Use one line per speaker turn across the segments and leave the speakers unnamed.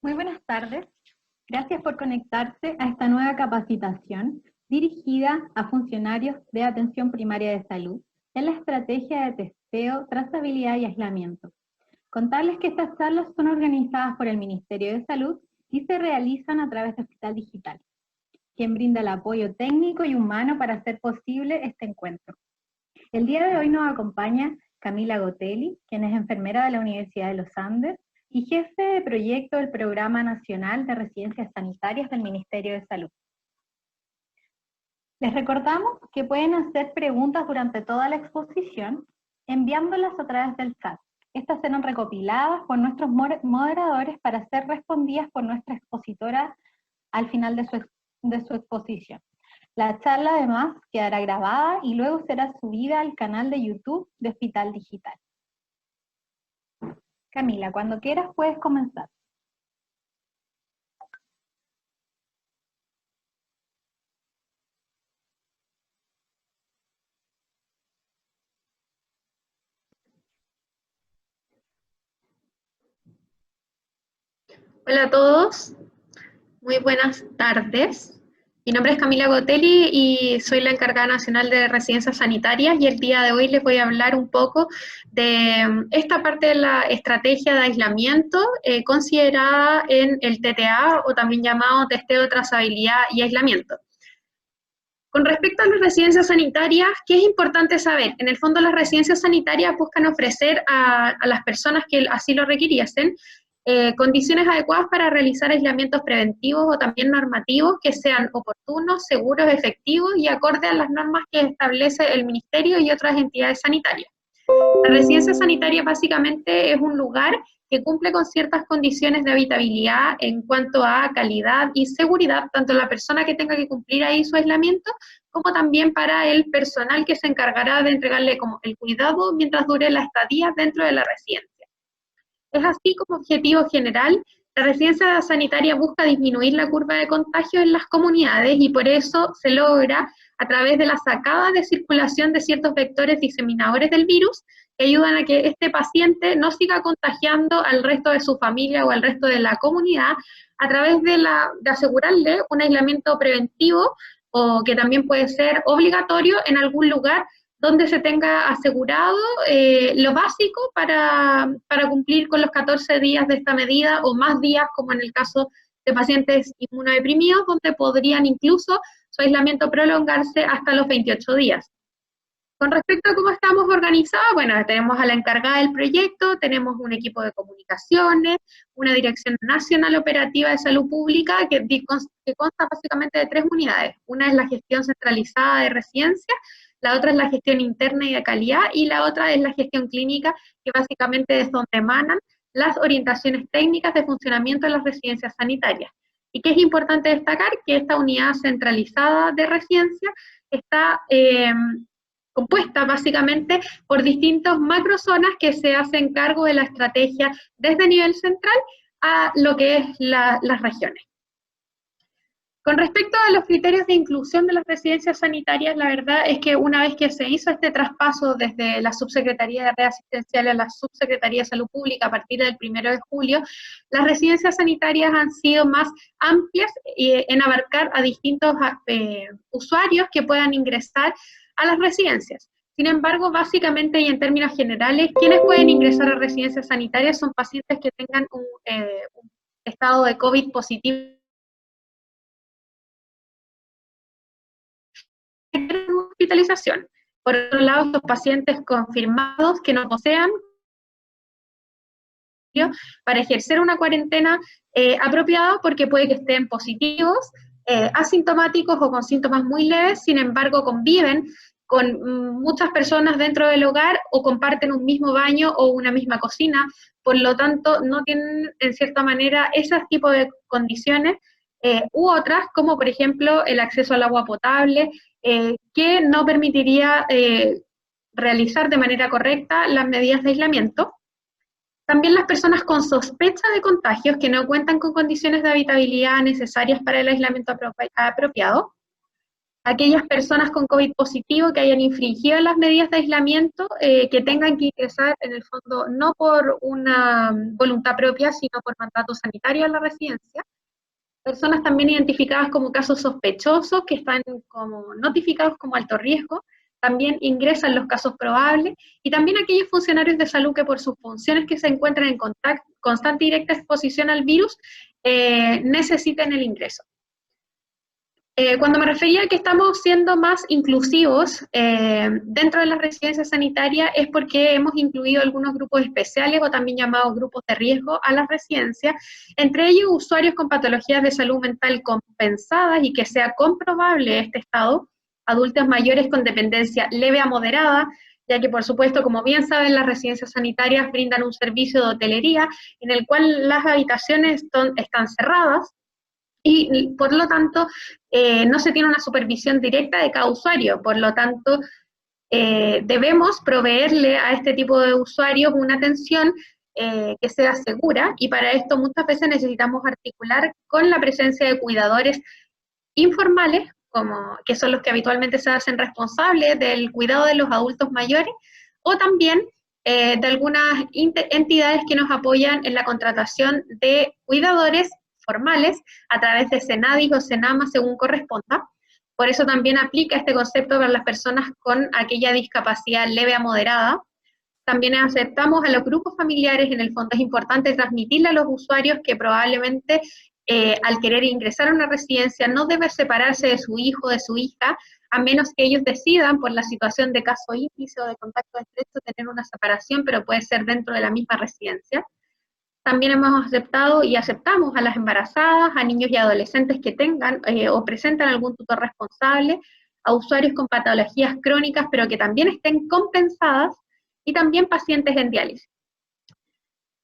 Muy buenas tardes. Gracias por conectarse a esta nueva capacitación dirigida a funcionarios de atención primaria de salud en la estrategia de testeo, trazabilidad y aislamiento. Contarles que estas charlas son organizadas por el Ministerio de Salud y se realizan a través de Hospital Digital, quien brinda el apoyo técnico y humano para hacer posible este encuentro. El día de hoy nos acompaña Camila Gotelli, quien es enfermera de la Universidad de los Andes y jefe de proyecto del Programa Nacional de Residencias Sanitarias del Ministerio de Salud. Les recordamos que pueden hacer preguntas durante toda la exposición enviándolas a través del chat. Estas serán recopiladas por nuestros moderadores para ser respondidas por nuestra expositora al final de su exposición. La charla además quedará grabada y luego será subida al canal de YouTube de Hospital Digital. Camila, cuando quieras puedes comenzar.
Hola a todos, muy buenas tardes. Mi nombre es Camila Gotelli y soy la encargada nacional de residencias sanitarias y el día de hoy les voy a hablar un poco de esta parte de la estrategia de aislamiento considerada en el TTA o también llamado testeo, trazabilidad y aislamiento. Con respecto a las residencias sanitarias, ¿qué es importante saber? En el fondo las residencias sanitarias buscan ofrecer a las personas que así lo requiriesen condiciones adecuadas para realizar aislamientos preventivos o también normativos que sean oportunos, seguros, efectivos y acorde a las normas que establece el Ministerio y otras entidades sanitarias. La residencia sanitaria básicamente es un lugar que cumple con ciertas condiciones de habitabilidad en cuanto a calidad y seguridad, tanto la persona que tenga que cumplir ahí su aislamiento, como también para el personal que se encargará de entregarle como el cuidado mientras dure la estadía dentro de la residencia. Es así como objetivo general, la residencia sanitaria busca disminuir la curva de contagio en las comunidades y por eso se logra a través de la sacada de circulación de ciertos vectores diseminadores del virus que ayudan a que este paciente no siga contagiando al resto de su familia o al resto de la comunidad a través de asegurarle un aislamiento preventivo o que también puede ser obligatorio en algún lugar donde se tenga asegurado lo básico para cumplir con los 14 días de esta medida o más días, como en el caso de pacientes inmunodeprimidos, donde podrían incluso su aislamiento prolongarse hasta los 28 días. Con respecto a cómo estamos organizados, bueno, tenemos a la encargada del proyecto, tenemos un equipo de comunicaciones, una Dirección Nacional Operativa de Salud Pública que consta básicamente de 3 unidades. Una es la gestión centralizada de residencias, la otra es la gestión interna y de calidad, y la otra es la gestión clínica, que básicamente es donde emanan las orientaciones técnicas de funcionamiento de las residencias sanitarias. Y que es importante destacar que esta unidad centralizada de residencia está compuesta básicamente por distintos macrozonas que se hacen cargo de la estrategia desde nivel central a lo que es las regiones. Con respecto a los criterios de inclusión de las residencias sanitarias, la verdad es que una vez que se hizo este traspaso desde la Subsecretaría de Red Asistencial a la Subsecretaría de Salud Pública a partir del 1 de julio, las residencias sanitarias han sido más amplias en abarcar a distintos usuarios que puedan ingresar a las residencias. Sin embargo, básicamente y en términos generales, quienes pueden ingresar a residencias sanitarias son pacientes que tengan un estado de COVID positivo, hospitalización. Por otro lado, los pacientes confirmados que no posean para ejercer una cuarentena apropiada porque puede que estén positivos, asintomáticos o con síntomas muy leves, sin embargo conviven con muchas personas dentro del hogar o comparten un mismo baño o una misma cocina, por lo tanto no tienen en cierta manera ese tipo de condiciones u otras, como por ejemplo el acceso al agua potable, que no permitiría realizar de manera correcta las medidas de aislamiento. También las personas con sospecha de contagios que no cuentan con condiciones de habitabilidad necesarias para el aislamiento apropiado. aquellas personas con COVID positivo que hayan infringido las medidas de aislamiento, que tengan que ingresar en el fondo no por una voluntad propia, sino por mandato sanitario a la residencia. Personas también identificadas como casos sospechosos, que están como notificados como alto riesgo, también ingresan los casos probables, y también aquellos funcionarios de salud que por sus funciones que se encuentran en constante y directa exposición al virus, necesiten el ingreso. Cuando me refería a que estamos siendo más inclusivos dentro de las residencias sanitarias es porque hemos incluido algunos grupos especiales o también llamados grupos de riesgo a las residencias, entre ellos usuarios con patologías de salud mental compensadas y que sea comprobable este estado, adultos mayores con dependencia leve a moderada, ya que por supuesto, como bien saben, las residencias sanitarias brindan un servicio de hotelería en el cual las habitaciones están cerradas, y por lo tanto no se tiene una supervisión directa de cada usuario, por lo tanto debemos proveerle a este tipo de usuarios una atención que sea segura, y para esto muchas veces necesitamos articular con la presencia de cuidadores informales, como, que son los que habitualmente se hacen responsables del cuidado de los adultos mayores, o también de algunas entidades que nos apoyan en la contratación de cuidadores formales a través de Senadis o Senama según corresponda. Por eso también aplica este concepto para las personas con aquella discapacidad leve a moderada. También aceptamos a los grupos familiares. En el fondo es importante transmitirle a los usuarios que probablemente al querer ingresar a una residencia no debe separarse de su hijo o de su hija, a menos que ellos decidan por la situación de caso índice o de contacto estrecho tener una separación, pero puede ser dentro de la misma residencia. También hemos aceptado y aceptamos a las embarazadas, a niños y adolescentes que tengan o presentan algún tutor responsable, a usuarios con patologías crónicas pero que también estén compensadas, y también pacientes en diálisis.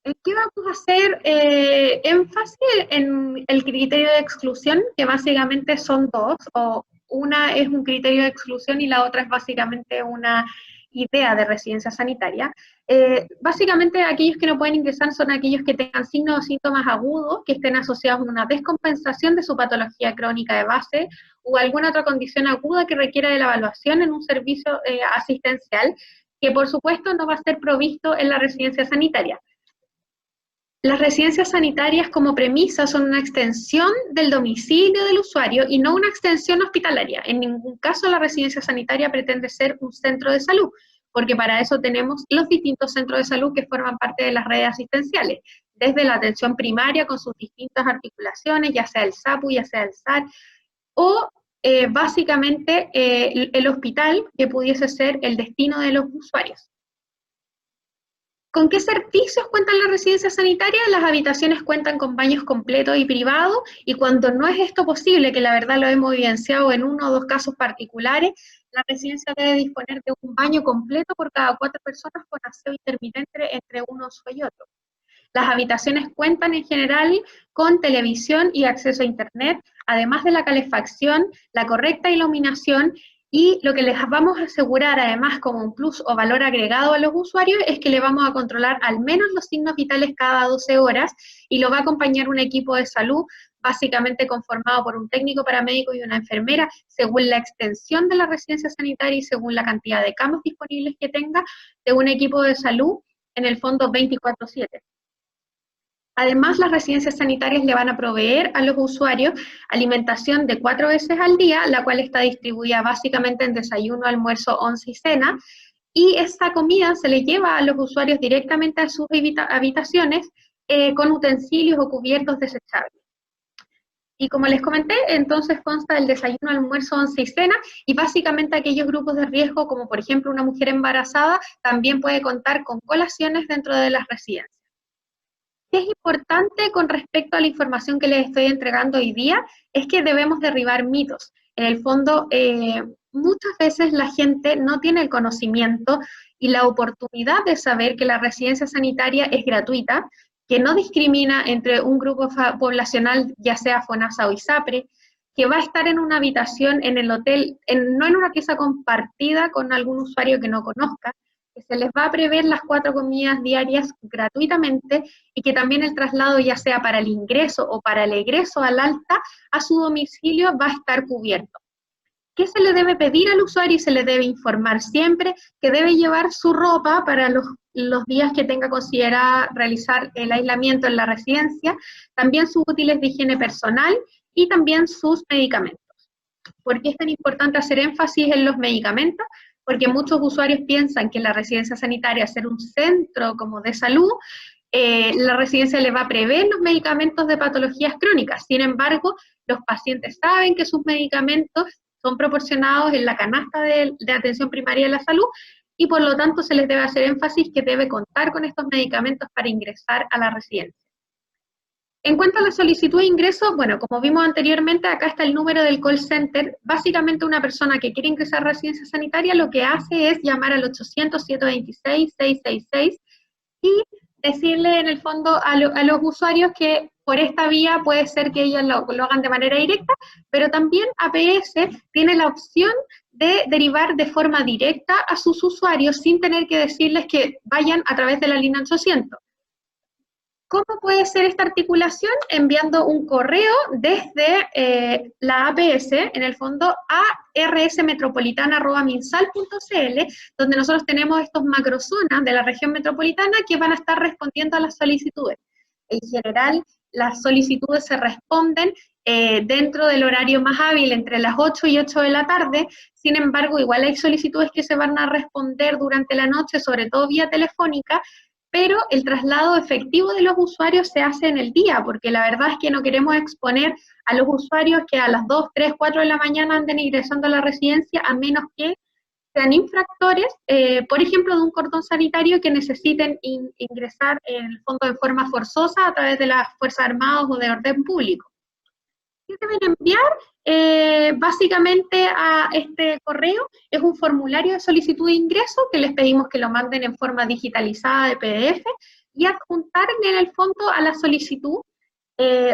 ¿En qué vamos a hacer énfasis? En el criterio de exclusión, que básicamente son dos, o una es un criterio de exclusión y la otra es básicamente una idea de residencia sanitaria. Básicamente aquellos que no pueden ingresar son aquellos que tengan signos o síntomas agudos, que estén asociados a una descompensación de su patología crónica de base o alguna otra condición aguda que requiera de la evaluación en un servicio asistencial, que por supuesto no va a ser provisto en la residencia sanitaria. Las residencias sanitarias como premisa son una extensión del domicilio del usuario y no una extensión hospitalaria. En ningún caso la residencia sanitaria pretende ser un centro de salud, porque para eso tenemos los distintos centros de salud que forman parte de las redes asistenciales, desde la atención primaria con sus distintas articulaciones, ya sea el SAPU, ya sea el SAR, o básicamente el hospital, que pudiese ser el destino de los usuarios. ¿Con qué servicios cuentan las residencias sanitarias? Las habitaciones cuentan con baños completos y privados, y cuando no es esto posible, que la verdad lo hemos evidenciado en uno o dos casos particulares, la residencia debe disponer de un baño completo por cada 4 personas con aseo intermitente entre uno y otro. Las habitaciones cuentan en general con televisión y acceso a internet, además de la calefacción, la correcta iluminación, y lo que les vamos a asegurar además como un plus o valor agregado a los usuarios es que le vamos a controlar al menos los signos vitales cada 12 horas, y lo va a acompañar un equipo de salud básicamente conformado por un técnico paramédico y una enfermera, según la extensión de la residencia sanitaria y según la cantidad de camas disponibles que tenga, de un equipo de salud en el fondo 24/7. Además, las residencias sanitarias le van a proveer a los usuarios alimentación de 4 veces al día, la cual está distribuida básicamente en desayuno, almuerzo, once y cena, y esta comida se le lleva a los usuarios directamente a sus habitaciones con utensilios o cubiertos desechables. Y como les comenté, entonces consta del desayuno, almuerzo, once y cena, y básicamente aquellos grupos de riesgo, como por ejemplo una mujer embarazada, también puede contar con colaciones dentro de las residencias. ¿Qué es importante con respecto a la información que les estoy entregando hoy día? Es que debemos derribar mitos. En el fondo, muchas veces la gente no tiene el conocimiento y la oportunidad de saber que la residencia sanitaria es gratuita, que no discrimina entre un grupo poblacional, ya sea FONASA o ISAPRE, que va a estar en una habitación en el hotel, no en una pieza compartida con algún usuario que no conozca, que se les va a prever las 4 comidas diarias gratuitamente, y que también el traslado, ya sea para el ingreso o para el egreso al alta a su domicilio, va a estar cubierto. ¿Qué se le debe pedir al usuario? Y se le debe informar siempre que debe llevar su ropa para los días que tenga considerada realizar el aislamiento en la residencia, también sus útiles de higiene personal y también sus medicamentos. ¿Por qué es tan importante hacer énfasis en los medicamentos? Porque muchos usuarios piensan que la residencia sanitaria, ser un centro como de salud, la residencia le va a prever los medicamentos de patologías crónicas. Sin embargo, los pacientes saben que sus medicamentos son proporcionados en la canasta de atención primaria de la salud y por lo tanto se les debe hacer énfasis que debe contar con estos medicamentos para ingresar a la residencia. En cuanto a la solicitud de ingreso, bueno, como vimos anteriormente, acá está el número del call center. Básicamente una persona que quiere ingresar a residencia sanitaria lo que hace es llamar al 800-726-666 y decirle en el fondo a los usuarios que por esta vía puede ser que ellos lo hagan de manera directa, pero también APS tiene la opción de derivar de forma directa a sus usuarios sin tener que decirles que vayan a través de la línea 800. ¿Cómo puede ser esta articulación? Enviando un correo desde la APS, en el fondo, a rsmetropolitana@minsal.cl, donde nosotros tenemos estos macrozonas de la región metropolitana que van a estar respondiendo a las solicitudes. En general, las solicitudes se responden dentro del horario más hábil, entre las 8 y 8 de la tarde. Sin embargo, igual hay solicitudes que se van a responder durante la noche, sobre todo vía telefónica, pero el traslado efectivo de los usuarios se hace en el día, porque la verdad es que no queremos exponer a los usuarios que a las 2, 3, 4 de la mañana anden ingresando a la residencia, a menos que sean infractores, por ejemplo, de un cordón sanitario que necesiten ingresar en el fondo de forma forzosa a través de las Fuerzas Armadas o de orden público. ¿Qué deben enviar? Básicamente a este correo es un formulario de solicitud de ingreso que les pedimos que lo manden en forma digitalizada de PDF y adjuntar en el fondo a la solicitud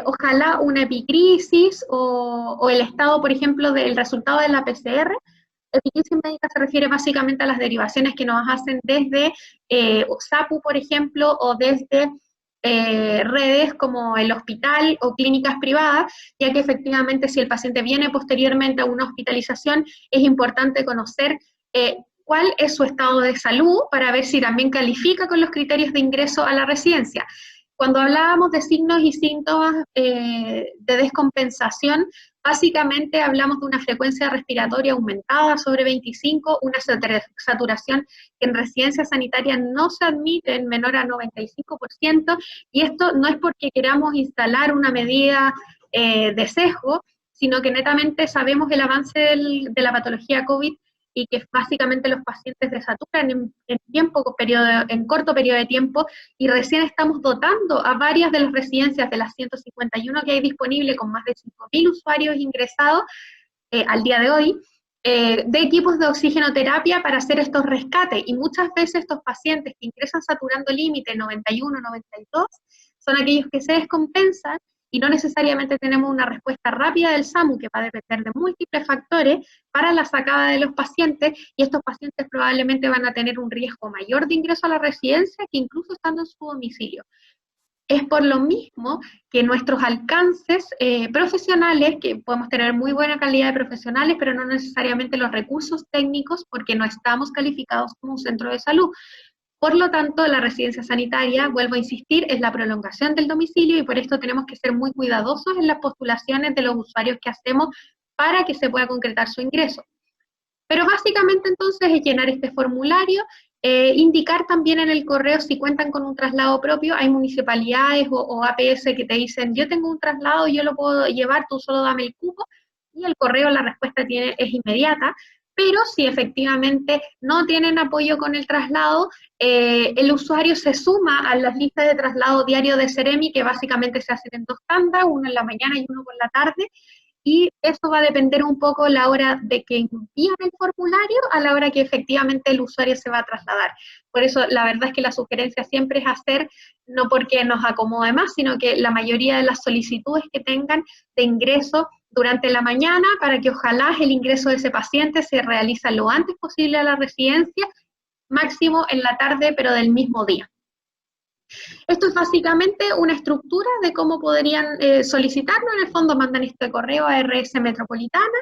ojalá una epicrisis o el estado, por ejemplo, del resultado de la PCR. Epicrisis médica se refiere básicamente a las derivaciones que nos hacen desde SAPU, por ejemplo, o desde redes como el hospital o clínicas privadas, ya que efectivamente si el paciente viene posteriormente a una hospitalización, es importante conocer cuál es su estado de salud para ver si también califica con los criterios de ingreso a la residencia. Cuando hablábamos de signos y síntomas de descompensación, básicamente hablamos de una frecuencia respiratoria aumentada sobre 25, una saturación que en residencia sanitaria no se admite en menor a 95%, y esto no es porque queramos instalar una medida de sesgo, sino que netamente sabemos el avance de la patología COVID y que básicamente los pacientes desaturan en corto periodo de tiempo, y recién estamos dotando a varias de las residencias de las 151 que hay disponible con más de 5.000 usuarios ingresados al día de hoy, de equipos de oxigenoterapia para hacer estos rescates, y muchas veces estos pacientes que ingresan saturando límite 91, 92, son aquellos que se descompensan y no necesariamente tenemos una respuesta rápida del SAMU, que va a depender de múltiples factores para la sacada de los pacientes, y estos pacientes probablemente van a tener un riesgo mayor de ingreso a la residencia que incluso estando en su domicilio. Es por lo mismo que nuestros alcances profesionales, que podemos tener muy buena calidad de profesionales, pero no necesariamente los recursos técnicos, porque no estamos calificados como un centro de salud. Por lo tanto, la residencia sanitaria, vuelvo a insistir, es la prolongación del domicilio, y por esto tenemos que ser muy cuidadosos en las postulaciones de los usuarios que hacemos para que se pueda concretar su ingreso. Pero básicamente entonces es llenar este formulario, indicar también en el correo si cuentan con un traslado propio. Hay municipalidades o APS que te dicen, yo tengo un traslado, yo lo puedo llevar, tú solo dame el cupo, y el correo la respuesta es inmediata. Pero si efectivamente no tienen apoyo con el traslado, el usuario se suma a las listas de traslado diario de Seremi, que básicamente se hacen en 2 tandas, uno en la mañana y uno por la tarde, y eso va a depender un poco la hora de que envían el formulario a la hora que efectivamente el usuario se va a trasladar. Por eso la verdad es que la sugerencia siempre es hacer, no porque nos acomode más, sino que la mayoría de las solicitudes que tengan de ingreso durante la mañana, para que ojalá el ingreso de ese paciente se realice lo antes posible a la residencia, máximo en la tarde, pero del mismo día. Esto es básicamente una estructura de cómo podrían solicitarlo. En el fondo mandan este correo a RS Metropolitana,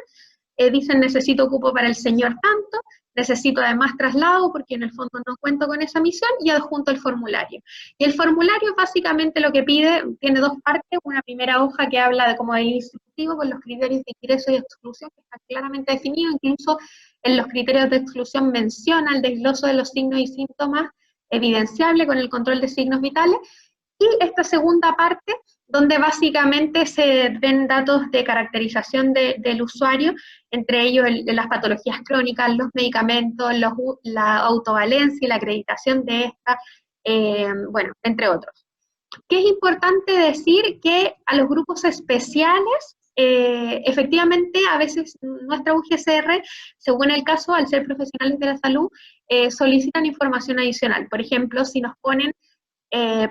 dicen necesito cupo para el señor tanto, necesito además traslado porque en el fondo no cuento con esa misión y adjunto el formulario. Y el formulario básicamente lo que pide, tiene dos partes, una primera hoja que habla de como de instructivo con los criterios de ingreso y exclusión que están claramente definidos, incluso en los criterios de exclusión menciona el desgloso de los signos y síntomas evidenciable con el control de signos vitales, y esta segunda parte, donde básicamente se ven datos de caracterización del usuario, entre ellos las patologías crónicas, los medicamentos, la autovalencia y la acreditación de esta, bueno, entre otros. Que es importante decir que a los grupos especiales, efectivamente, a veces nuestra UGCR, según el caso, al ser profesionales de la salud, solicitan información adicional. Por ejemplo, si nos ponen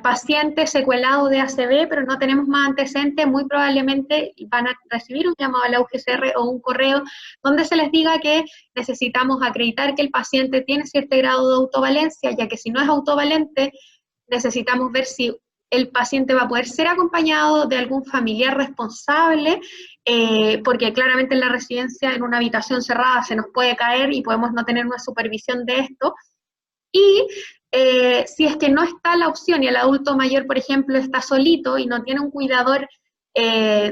paciente secuelado de ACV, pero no tenemos más antecedentes, muy probablemente van a recibir un llamado a la UGCR o un correo donde se les diga que necesitamos acreditar que el paciente tiene cierto grado de autovalencia, ya que si no es autovalente, necesitamos ver si el paciente va a poder ser acompañado de algún familiar responsable, porque claramente en la residencia, en una habitación cerrada, se nos puede caer y podemos no tener una supervisión de esto. Y si es que no está la opción y el adulto mayor, por ejemplo, está solito y no tiene un cuidador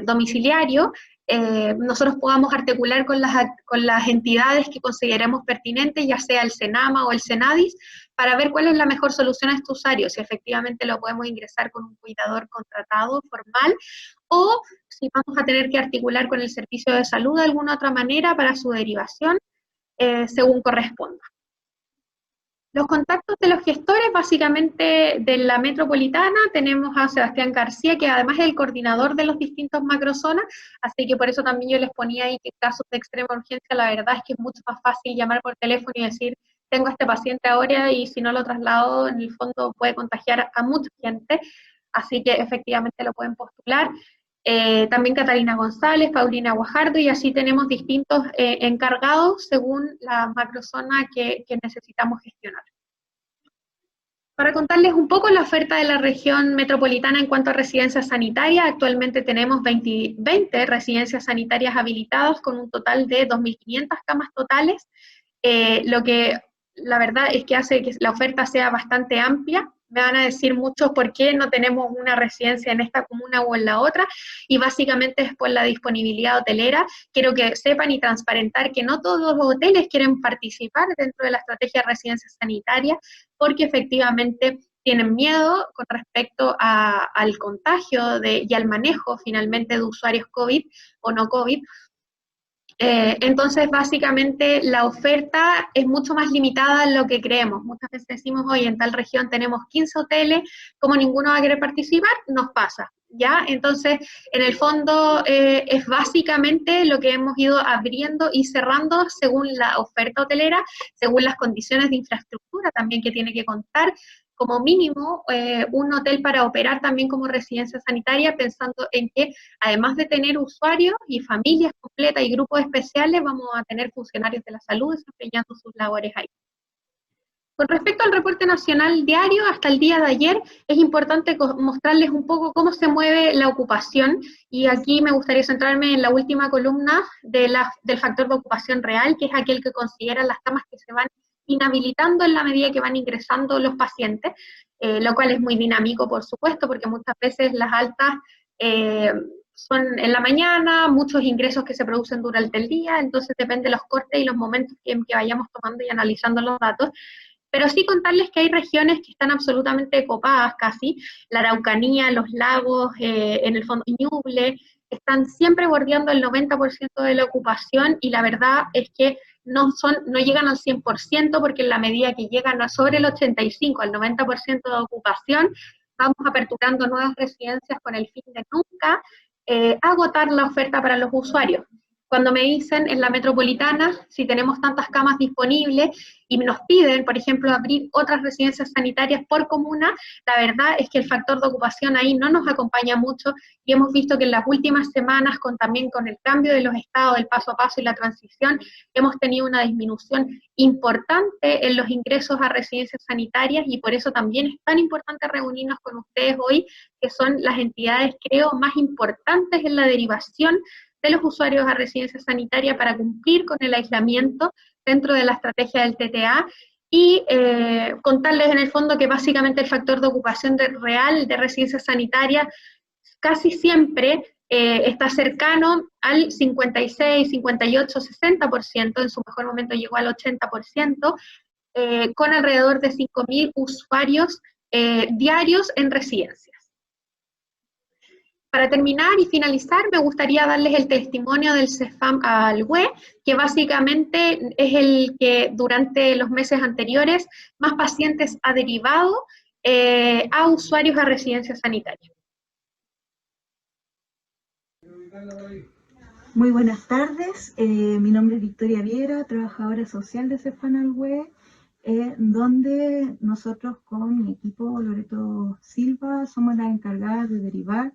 domiciliario, nosotros podamos articular con las entidades que consideremos pertinentes, ya sea el SENAMA o el SENADIS, para ver cuál es la mejor solución a este usuario, si efectivamente lo podemos ingresar con un cuidador contratado, formal, o si vamos a tener que articular con el servicio de salud de alguna otra manera para su derivación, según corresponda. Los contactos de los gestores, básicamente de la metropolitana, tenemos a Sebastián García, que además es el coordinador de los distintos macrozonas, así que por eso también yo les ponía ahí que en casos de extrema urgencia, la verdad es que es mucho más fácil llamar por teléfono y decir, tengo a este paciente ahora y si no lo traslado, en el fondo puede contagiar a mucha gente, así que efectivamente lo pueden postular. También Catalina González, Paulina Guajardo, y así tenemos distintos encargados según la macrozona que necesitamos gestionar. Para contarles un poco la oferta de la región metropolitana en cuanto a residencias sanitarias, actualmente tenemos 20 residencias sanitarias habilitadas con un total de 2.500 camas totales, lo que la verdad es que hace que la oferta sea bastante amplia. Me van a decir muchos por qué no tenemos una residencia en esta comuna o en la otra, y básicamente es por la disponibilidad hotelera. Quiero que sepan y transparentar que no todos los hoteles quieren participar dentro de la estrategia de residencias sanitarias, porque efectivamente tienen miedo con respecto al contagio y al manejo finalmente de usuarios COVID o no COVID. Entonces, básicamente, la oferta es mucho más limitada en lo que creemos. Muchas veces decimos, hoy en tal región tenemos 15 hoteles, como ninguno va a querer participar, nos pasa, ¿ya? Entonces, en el fondo, es básicamente lo que hemos ido abriendo y cerrando según la oferta hotelera, según las condiciones de infraestructura también que tiene que contar, como mínimo un hotel para operar también como residencia sanitaria, pensando en que además de tener usuarios y familias completas y grupos especiales, vamos a tener funcionarios de la salud desempeñando sus labores ahí. Con respecto al reporte nacional diario, hasta el día de ayer, es importante mostrarles un poco cómo se mueve la ocupación, y aquí me gustaría centrarme en la última columna del factor de ocupación real, que es aquel que considera las camas que se van inhabilitando en la medida que van ingresando los pacientes, lo cual es muy dinámico, por supuesto, porque muchas veces las altas son en la mañana, muchos ingresos que se producen durante el día, entonces depende de los cortes y los momentos en que vayamos tomando y analizando los datos. Pero sí contarles que hay regiones que están absolutamente copadas casi, la Araucanía, los lagos, en el fondo Ñuble, están siempre bordeando el 90% de la ocupación, y la verdad es que no llegan al 100%, porque en la medida que llegan a sobre el 85 al 90% de ocupación, vamos aperturando nuevas residencias con el fin de nunca agotar la oferta para los usuarios. Cuando me dicen en la metropolitana si tenemos tantas camas disponibles y nos piden, por ejemplo, abrir otras residencias sanitarias por comuna, la verdad es que el factor de ocupación ahí no nos acompaña mucho, y hemos visto que en las últimas semanas, también con el cambio de los estados, el paso a paso y la transición, hemos tenido una disminución importante en los ingresos a residencias sanitarias, y por eso también es tan importante reunirnos con ustedes hoy, que son las entidades, creo, más importantes en la derivación de los usuarios a residencia sanitaria para cumplir con el aislamiento dentro de la estrategia del TTA y contarles en el fondo que básicamente el factor de ocupación real de residencia sanitaria casi siempre está cercano al 56, 58, 60%, en su mejor momento llegó al 80%, con alrededor de 5.000 usuarios diarios en residencias. Para terminar y finalizar, me gustaría darles el testimonio del CEFAM Alhué, que básicamente es el que durante los meses anteriores más pacientes ha derivado a usuarios a residencia sanitaria.
Muy buenas tardes, mi nombre es Victoria Viera, trabajadora social de CEFAM Alhué, donde nosotros con mi equipo Loreto Silva somos las encargadas de derivar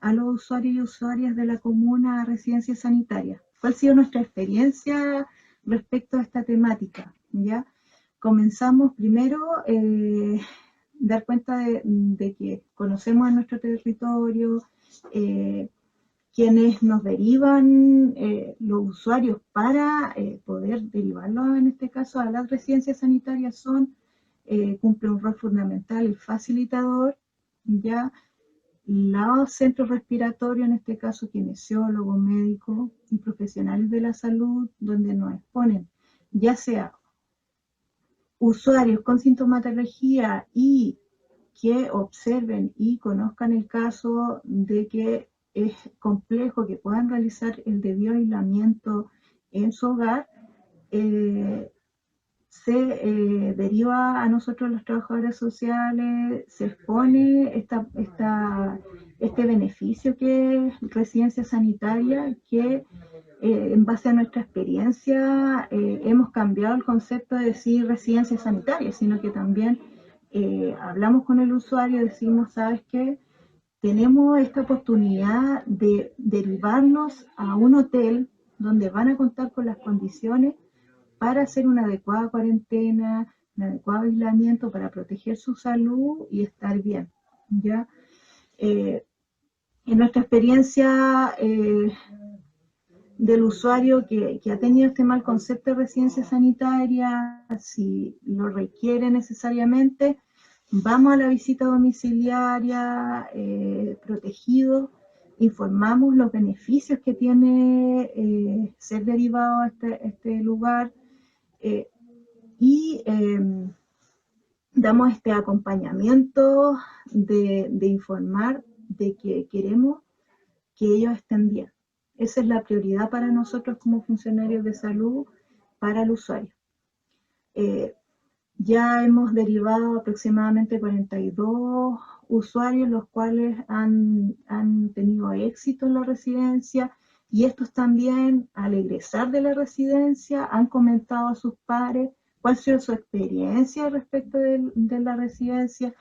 a los usuarios y usuarias de la comuna a residencia sanitaria. ¿Cuál ha sido nuestra experiencia respecto a esta temática? ¿Ya? Comenzamos primero dar cuenta de que conocemos a nuestro territorio, quienes nos derivan los usuarios para poder derivarlos, en este caso, a las residencias sanitarias cumple un rol fundamental el facilitador, ya los centros respiratorios, en este caso kinesiólogos, médicos y profesionales de la salud, donde nos exponen, ya sea usuarios con sintomatología y que observen y conozcan el caso de que es complejo que puedan realizar el debido aislamiento en su hogar, se deriva a nosotros los trabajadores sociales, se expone este beneficio que es residencia sanitaria, que en base a nuestra experiencia hemos cambiado el concepto de decir residencia sanitaria, sino que también hablamos con el usuario y decimos, ¿sabes qué? Tenemos esta oportunidad de derivarnos a un hotel donde van a contar con las condiciones para hacer una adecuada cuarentena, un adecuado aislamiento para proteger su salud y estar bien, ¿ya? En nuestra experiencia del usuario que ha tenido este mal concepto de residencia sanitaria, si lo requiere necesariamente, vamos a la visita domiciliaria, protegido, informamos los beneficios que tiene ser derivado a este lugar, y damos este acompañamiento de informar de que queremos que ellos estén bien. Esa es la prioridad para nosotros como funcionarios de salud, para el usuario. Ya hemos derivado aproximadamente 42 usuarios, los cuales han tenido éxito en la residencia, y estos también, al egresar de la residencia, han comentado a sus pares cuál ha sido su experiencia respecto de la residencia.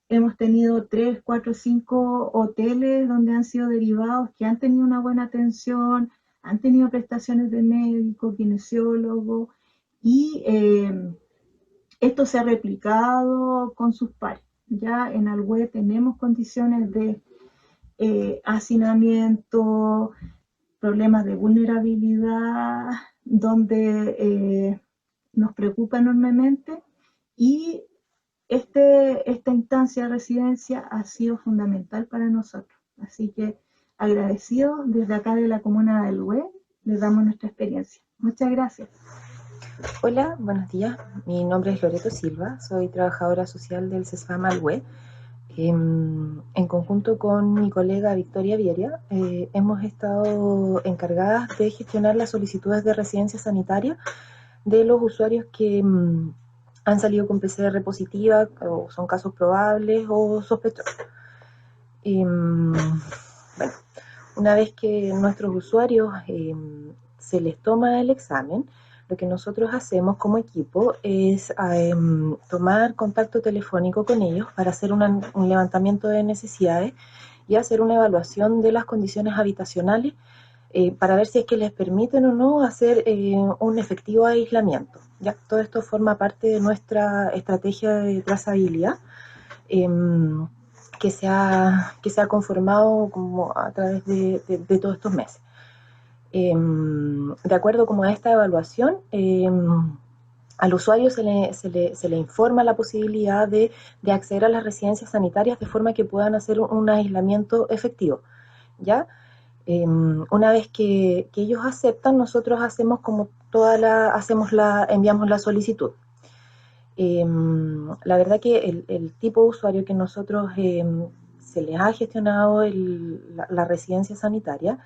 Hemos tenido 3, 4, 5 hoteles donde han sido derivados, que han tenido una buena atención, han tenido prestaciones de médico, kinesiólogo, y esto se ha replicado con sus pares. Ya en Alhué tenemos condiciones de hacinamiento, problemas de vulnerabilidad, donde nos preocupa enormemente, y esta instancia de residencia ha sido fundamental para nosotros. Así que agradecidos desde acá de la comuna de Alhué, les damos nuestra experiencia. Muchas gracias.
Hola, buenos días. Mi nombre es Loreto Silva, soy trabajadora social del CEFAM Alhué. En conjunto con mi colega Victoria Viera, hemos estado encargadas de gestionar las solicitudes de residencia sanitaria de los usuarios que han salido con PCR positiva, o son casos probables o sospechosos. Bueno, una vez que nuestros usuarios se les toma el examen, lo que nosotros hacemos como equipo es tomar contacto telefónico con ellos para hacer un levantamiento de necesidades y hacer una evaluación de las condiciones habitacionales para ver si es que les permiten o no hacer un efectivo aislamiento. ¿Ya? Todo esto forma parte de nuestra estrategia de trazabilidad que se ha conformado como a través de todos estos meses. De acuerdo como a esta evaluación, al usuario se le informa la posibilidad de acceder a las residencias sanitarias de forma que puedan hacer un aislamiento efectivo, ¿ya? Una vez que ellos aceptan, nosotros hacemos como enviamos la solicitud. La verdad que el tipo de usuario que nosotros se les ha gestionado la residencia sanitaria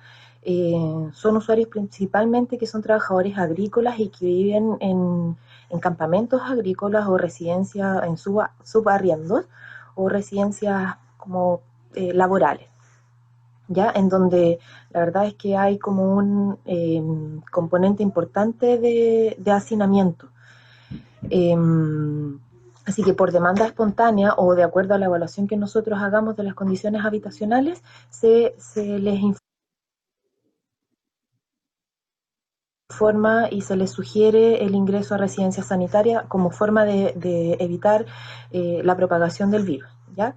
son usuarios principalmente que son trabajadores agrícolas y que viven en campamentos agrícolas o residencias en subarriendos o residencias como laborales, ¿ya? En donde la verdad es que hay como un componente importante de hacinamiento. Así que por demanda espontánea o de acuerdo a la evaluación que nosotros hagamos de las condiciones habitacionales, se les informa y se les sugiere el ingreso a residencia sanitaria como forma de evitar la propagación del virus, ¿ya?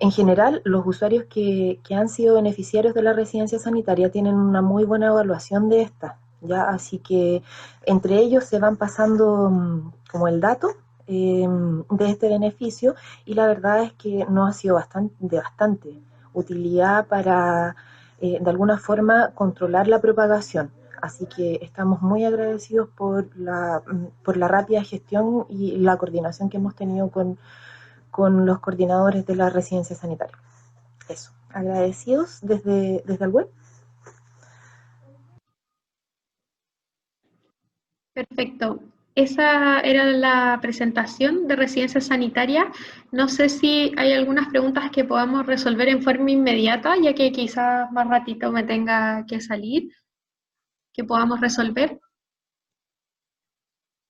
En general, los usuarios que han sido beneficiarios de la residencia sanitaria tienen una muy buena evaluación de esta, ¿ya? Así que entre ellos se van pasando como el dato de este beneficio, y la verdad es que nos ha sido de bastante utilidad para de alguna forma controlar la propagación. Así que estamos muy agradecidos por la rápida gestión y la coordinación que hemos tenido con los coordinadores de la residencia sanitaria. Eso, agradecidos desde el web.
Perfecto. Esa era la presentación de residencia sanitaria. No sé si hay algunas preguntas que podamos resolver en forma inmediata, ya que quizás más ratito me tenga que salir, que podamos resolver.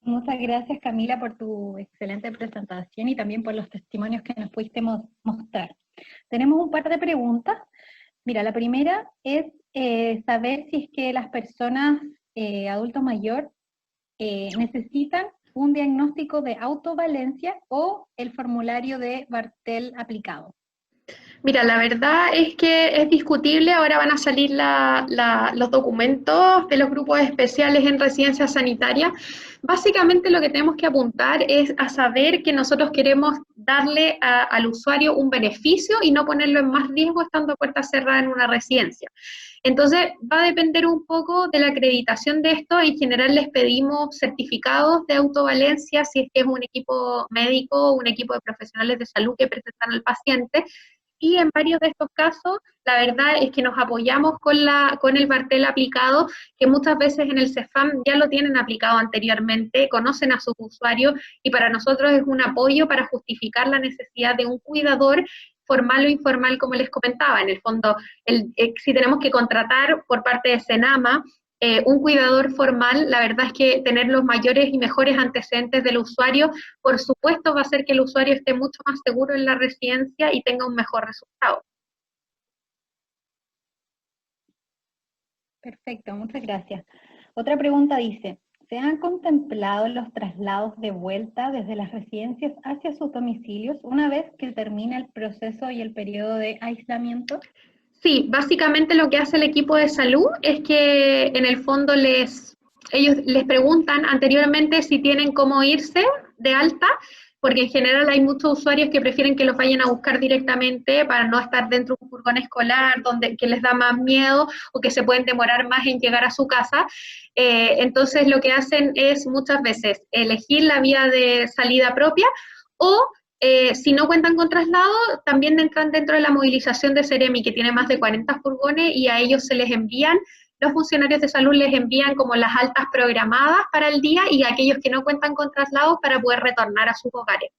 Muchas gracias, Camila, por tu excelente presentación y también por los testimonios que nos pudiste mostrar. Tenemos un par de preguntas. Mira, la primera es saber si es que las personas adultos mayores necesitan un diagnóstico de autovalencia o el formulario de Bartel aplicado.
Mira, la verdad es que es discutible. Ahora van a salir los documentos de los grupos especiales en residencia sanitaria. Básicamente lo que tenemos que apuntar es a saber que nosotros queremos darle al usuario un beneficio y no ponerlo en más riesgo estando a puerta cerrada en una residencia. Entonces va a depender un poco de la acreditación de esto. En general les pedimos certificados de autovalencia si es que es un equipo médico o un equipo de profesionales de salud que presentan al paciente. Y en varios de estos casos, la verdad es que nos apoyamos con el Bartel aplicado, que muchas veces en el CEFAM ya lo tienen aplicado anteriormente, conocen a sus usuarios, y para nosotros es un apoyo para justificar la necesidad de un cuidador formal o informal, como les comentaba. En el fondo, si tenemos que contratar por parte de Senama un cuidador formal, la verdad es que tener los mayores y mejores antecedentes del usuario, por supuesto, va a hacer que el usuario esté mucho más seguro en la residencia y tenga un mejor resultado.
Perfecto, muchas gracias. Otra pregunta dice, ¿se han contemplado los traslados de vuelta desde las residencias hacia sus domicilios una vez que termina el proceso y el periodo de aislamiento?
Sí, básicamente lo que hace el equipo de salud es que en el fondo ellos les preguntan anteriormente si tienen cómo irse de alta, porque en general hay muchos usuarios que prefieren que los vayan a buscar directamente para no estar dentro de un furgón escolar que les da más miedo o que se pueden demorar más en llegar a su casa. Entonces lo que hacen es muchas veces elegir la vía de salida propia o si no cuentan con traslado, también entran dentro de la movilización de Seremi, que tiene más de 40 furgones, y a ellos se les envían, los funcionarios de salud les envían como las altas programadas para el día, y a aquellos que no cuentan con traslados para poder retornar a sus hogares.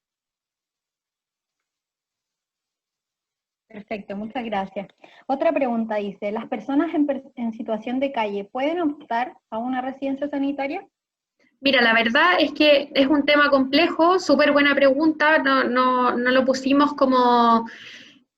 Perfecto, muchas gracias. Otra pregunta dice, ¿las personas en situación de calle pueden optar a una residencia sanitaria?
Mira, la verdad es que es un tema complejo, súper buena pregunta, no lo pusimos como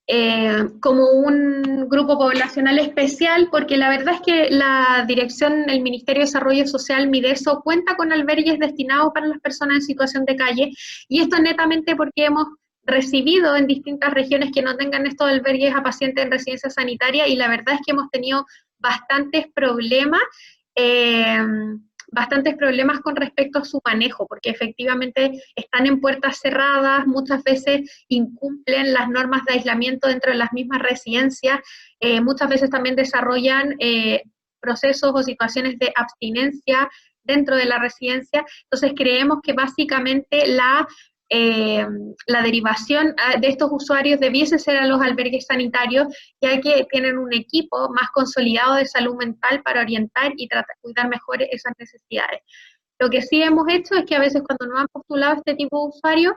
un grupo poblacional especial, porque la verdad es que la dirección del Ministerio de Desarrollo Social, Mideso, cuenta con albergues destinados para las personas en situación de calle, y esto es netamente porque hemos recibido en distintas regiones que no tengan estos albergues a pacientes en residencia sanitaria, y la verdad es que hemos tenido eh, bastantes problemas con respecto a su manejo, porque efectivamente están en puertas cerradas, muchas veces incumplen las normas de aislamiento dentro de las mismas residencias, muchas veces también desarrollan procesos o situaciones de abstinencia dentro de la residencia. Entonces creemos que básicamente la derivación de estos usuarios debiese ser a los albergues sanitarios, ya que tienen un equipo más consolidado de salud mental para orientar y tratar de cuidar mejor esas necesidades. Lo que sí hemos hecho es que a veces cuando nos han postulado este tipo de usuarios,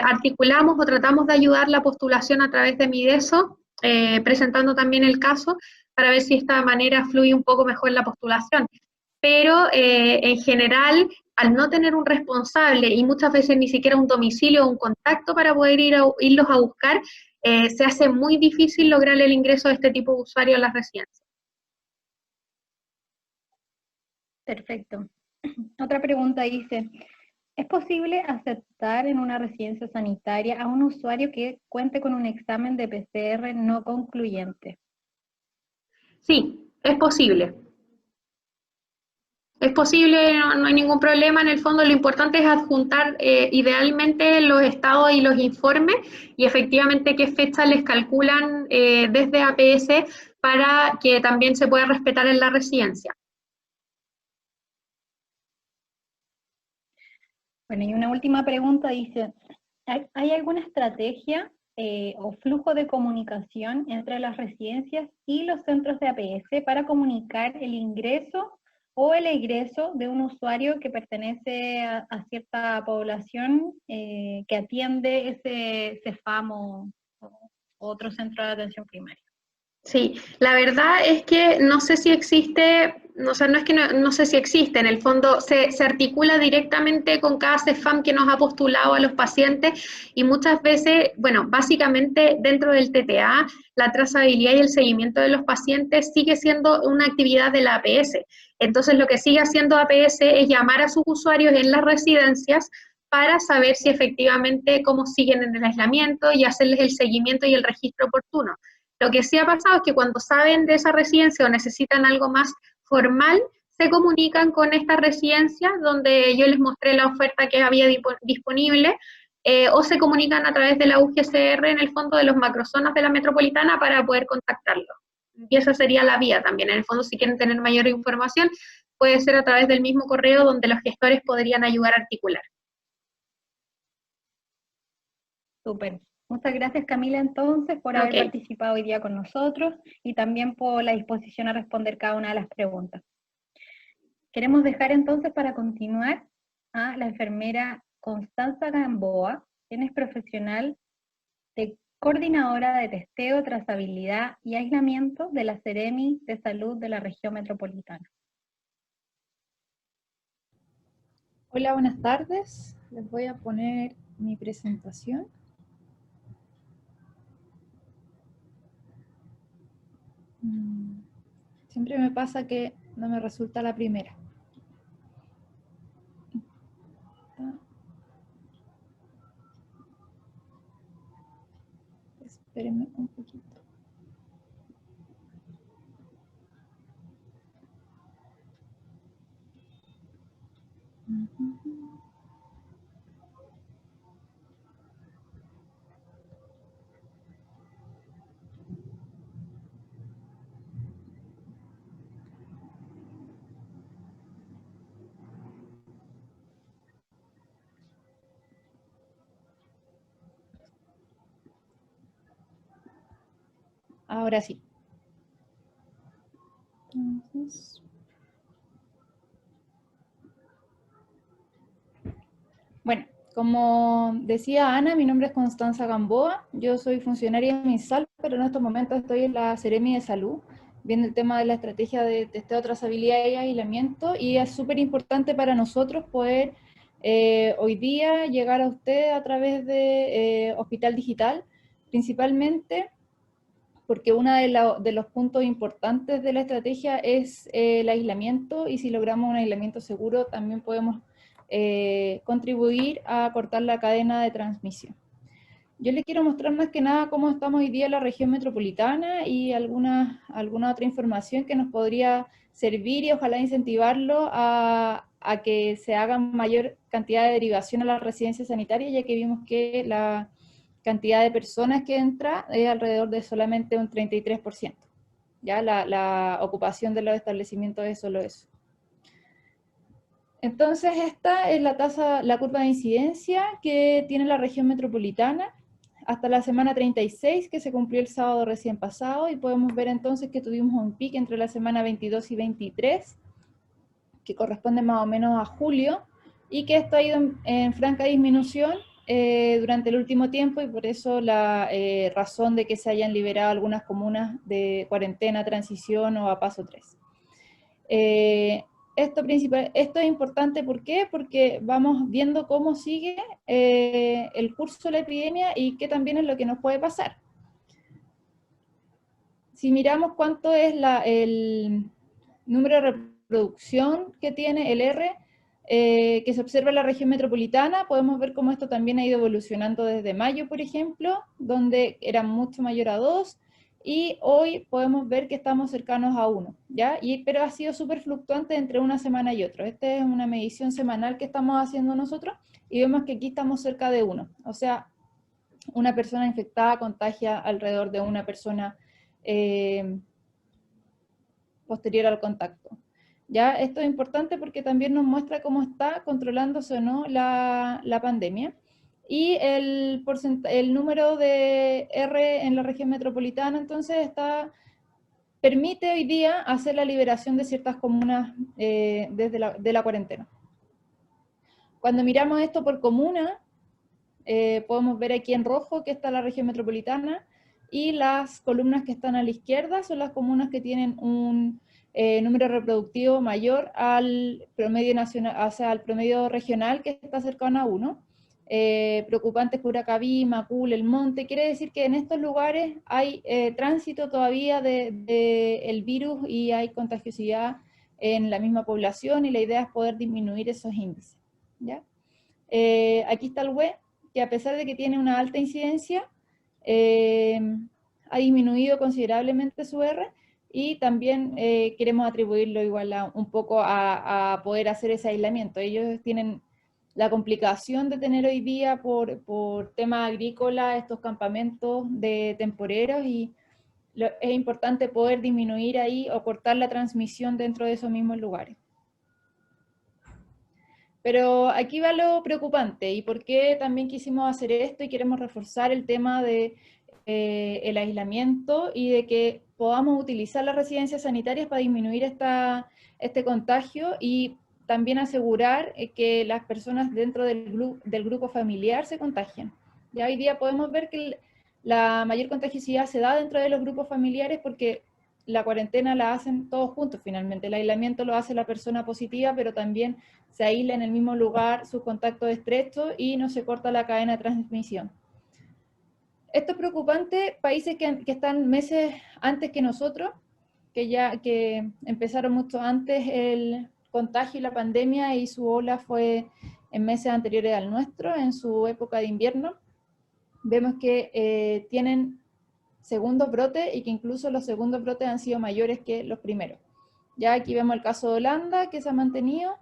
articulamos o tratamos de ayudar la postulación a través de Mideso, presentando también el caso, para ver si de esta manera fluye un poco mejor la postulación. Pero en general, al no tener un responsable y muchas veces ni siquiera un domicilio o un contacto para poder irlos a buscar, se hace muy difícil lograr el ingreso de este tipo de usuarios a las residencias.
Perfecto. Otra pregunta dice, ¿es posible aceptar en una residencia sanitaria a un usuario que cuente con un examen de PCR no concluyente?
Sí, es posible. Es posible, no hay ningún problema. En el fondo lo importante es adjuntar idealmente los estados y los informes y efectivamente qué fecha les calculan desde APS para que también se pueda respetar en la residencia.
Bueno, y una última pregunta dice, ¿hay alguna estrategia o flujo de comunicación entre las residencias y los centros de APS para comunicar el ingreso o el egreso de un usuario que pertenece a cierta población que atiende ese CEFAM o otro centro de atención primaria?
Sí, la verdad es que no sé si existe, o sea, no es que no sé si existe, en el fondo se articula directamente con cada CEFAM que nos ha postulado a los pacientes y muchas veces, bueno, básicamente dentro del TTA, la trazabilidad y el seguimiento de los pacientes sigue siendo una actividad de la APS. Entonces lo que sigue haciendo APS es llamar a sus usuarios en las residencias para saber si efectivamente cómo siguen en el aislamiento y hacerles el seguimiento y el registro oportuno. Lo que sí ha pasado es que cuando saben de esa residencia o necesitan algo más formal, se comunican con esta residencia donde yo les mostré la oferta que había disponible, o se comunican a través de la UGCR en el fondo de los macrozonas de la metropolitana para poder contactarlos. Y esa sería la vía también. En el fondo, si quieren tener mayor información, puede ser a través del mismo correo donde los gestores podrían ayudar a articular.
Súper. Muchas gracias, Camila, entonces, por haber participado hoy día con nosotros y también por la disposición a responder cada una de las preguntas. Queremos dejar entonces para continuar a la enfermera Constanza Gamboa, quien es profesional de coordinadora de testeo, trazabilidad y aislamiento de la Seremi de Salud de la Región Metropolitana.
Hola, buenas tardes. Les voy a poner mi presentación. Siempre me pasa que no me resulta la primera. Espérenme un poquito. Ahora sí. Entonces, bueno, como decía Ana, mi nombre es Constanza Gamboa, yo soy funcionaria de MinSal, pero en estos momentos estoy en la Seremi de Salud, viendo el tema de la estrategia de testeo, trazabilidad y aislamiento, y es súper importante para nosotros poder hoy día llegar a usted a través de Hospital Digital, principalmente porque uno de los puntos importantes de la estrategia es el aislamiento, y si logramos un aislamiento seguro también podemos contribuir a cortar la cadena de transmisión. Yo les quiero mostrar más que nada cómo estamos hoy día en la región metropolitana y alguna otra información que nos podría servir y ojalá incentivarlo a que se haga mayor cantidad de derivación a la residencia sanitaria, ya que vimos que la cantidad de personas que entra es alrededor de solamente un 33%. Ya la ocupación de los establecimientos es solo eso. Entonces esta es la curva de incidencia que tiene la región metropolitana hasta la semana 36, que se cumplió el sábado recién pasado, y podemos ver entonces que tuvimos un pico entre la semana 22 y 23, que corresponde más o menos a julio, y que esto ha ido en franca disminución durante el último tiempo, y por eso la razón de que se hayan liberado algunas comunas de cuarentena, transición o a paso 3. Esto es importante, ¿por qué? Porque vamos viendo cómo sigue el curso de la epidemia y qué también es lo que nos puede pasar. Si miramos cuánto es el número de reproducción que tiene el R, que se observa en la región metropolitana, podemos ver cómo esto también ha ido evolucionando desde mayo, por ejemplo, donde era mucho mayor a 2, y hoy podemos ver que estamos cercanos a 1, ¿ya? Pero ha sido súper fluctuante entre una semana y otra. Esta es una medición semanal que estamos haciendo nosotros, y vemos que aquí estamos cerca de 1. O sea, una persona infectada contagia alrededor de una persona posterior al contacto. ¿Ya? Esto es importante porque también nos muestra cómo está controlándose o no la pandemia. Y el número de R en la región metropolitana, entonces, permite hoy día hacer la liberación de ciertas comunas de la cuarentena. Cuando miramos esto por comuna, podemos ver aquí en rojo que está la región metropolitana, y las columnas que están a la izquierda son las comunas que tienen un número reproductivo mayor al promedio nacional, o sea, al promedio regional, que está cercano a 1. Preocupantes Curacaví, Macul, El Monte, quiere decir que en estos lugares hay tránsito todavía del virus y hay contagiosidad en la misma población, y la idea es poder disminuir esos índices, ¿ya? Aquí está el web, que a pesar de que tiene una alta incidencia, ha disminuido considerablemente su R, y también queremos atribuirlo igual un poco a poder hacer ese aislamiento. Ellos tienen la complicación de tener hoy día por tema agrícola estos campamentos de temporeros, y es importante poder disminuir ahí o cortar la transmisión dentro de esos mismos lugares. Pero aquí va lo preocupante, y por qué también quisimos hacer esto y queremos reforzar el tema de el aislamiento, y de que podamos utilizar las residencias sanitarias para disminuir este contagio, y también asegurar que las personas dentro del grupo familiar se contagien. Ya hoy día podemos ver que la mayor contagiosidad se da dentro de los grupos familiares, porque la cuarentena la hacen todos juntos finalmente. El aislamiento lo hace la persona positiva, pero también se aísla en el mismo lugar sus contactos estrechos y no se corta la cadena de transmisión. Esto es preocupante. Países que están meses antes que nosotros, que empezaron mucho antes el contagio y la pandemia, y su ola fue en meses anteriores al nuestro, en su época de invierno, vemos que tienen segundos brotes, y que incluso los segundos brotes han sido mayores que los primeros. Ya aquí vemos el caso de Holanda, que se ha mantenido,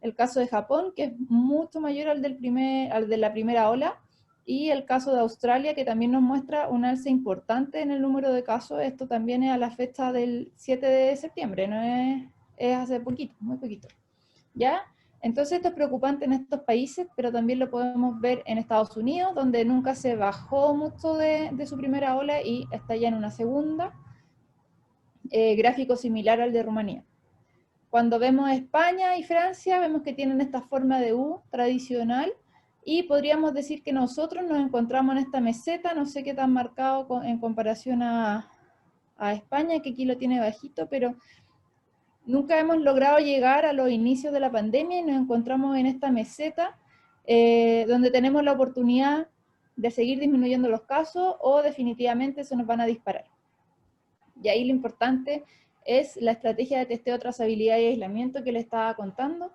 el caso de Japón, que es mucho mayor al de la primera ola, y el caso de Australia, que también nos muestra un alza importante en el número de casos. Esto también es a la fecha del 7 de septiembre, no es hace poquito, muy poquito. ¿Ya? Entonces esto es preocupante en estos países, pero también lo podemos ver en Estados Unidos, donde nunca se bajó mucho de su primera ola y está ya en una segunda. Gráfico similar al de Rumanía. Cuando vemos España y Francia, vemos que tienen esta forma de U tradicional, y podríamos decir que nosotros nos encontramos en esta meseta, no sé qué tan marcado en comparación a España, que aquí lo tiene bajito, pero nunca hemos logrado llegar a los inicios de la pandemia, y nos encontramos en esta meseta donde tenemos la oportunidad de seguir disminuyendo los casos, o definitivamente se nos van a disparar. Y ahí lo importante es la estrategia de testeo, trazabilidad y aislamiento que les estaba contando,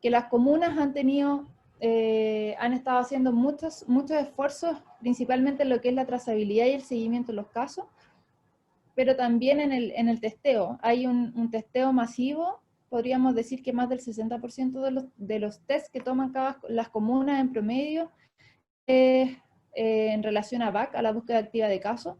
que las comunas han tenido han estado haciendo muchos esfuerzos, principalmente en lo que es la trazabilidad y el seguimiento de los casos, pero también en el testeo. Hay un testeo masivo, podríamos decir que más del 60% de los tests que toman las comunas en promedio en relación a BAC, a la búsqueda activa de casos,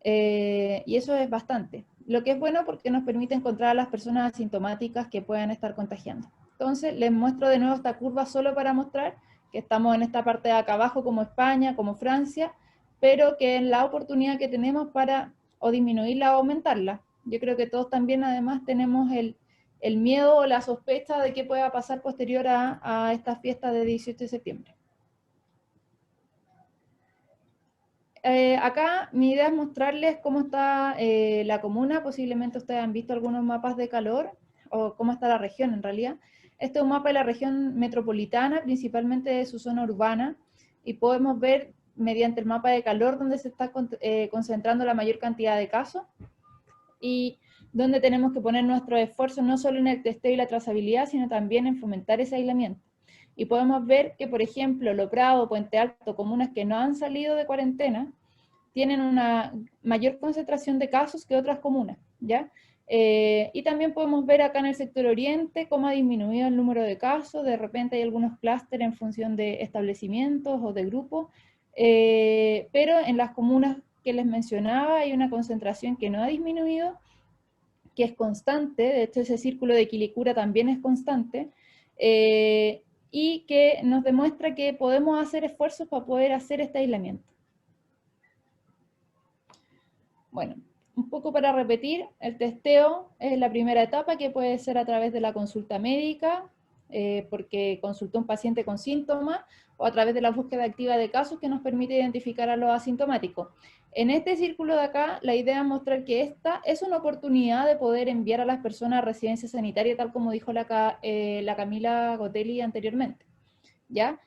y eso es bastante. Lo que es bueno porque nos permite encontrar a las personas asintomáticas que puedan estar contagiando. Entonces, les muestro de nuevo esta curva solo para mostrar que estamos en esta parte de acá abajo como España, como Francia, pero que es la oportunidad que tenemos para o disminuirla o aumentarla. Yo creo que todos también además tenemos el miedo o la sospecha de qué pueda pasar posterior a esta fiesta de 18 de septiembre. Acá mi idea es mostrarles cómo está la comuna. Posiblemente ustedes han visto algunos mapas de calor, o cómo está la región en realidad. Este es un mapa de la región metropolitana, principalmente de su zona urbana, y podemos ver mediante el mapa de calor donde se está concentrando la mayor cantidad de casos, y donde tenemos que poner nuestro esfuerzo no solo en el testeo y la trazabilidad, sino también en fomentar ese aislamiento. Y podemos ver que, por ejemplo, Lo Prado, Puente Alto, comunas que no han salido de cuarentena, tienen una mayor concentración de casos que otras comunas, ¿ya? Y también podemos ver acá en el sector oriente cómo ha disminuido el número de casos. De repente hay algunos clústeres en función de establecimientos o de grupos, pero en las comunas que les mencionaba hay una concentración que no ha disminuido, que es constante. De hecho ese círculo de Quilicura también es constante, y que nos demuestra que podemos hacer esfuerzos para poder hacer este aislamiento. Bueno, un poco para repetir, el testeo es la primera etapa, que puede ser a través de la consulta médica, porque consultó un paciente con síntomas, o a través de la búsqueda activa de casos que nos permite identificar a los asintomáticos. En este círculo de acá, la idea es mostrar que esta es una oportunidad de poder enviar a las personas a residencia sanitaria, tal como dijo la Camila Gotelli anteriormente, ¿ya?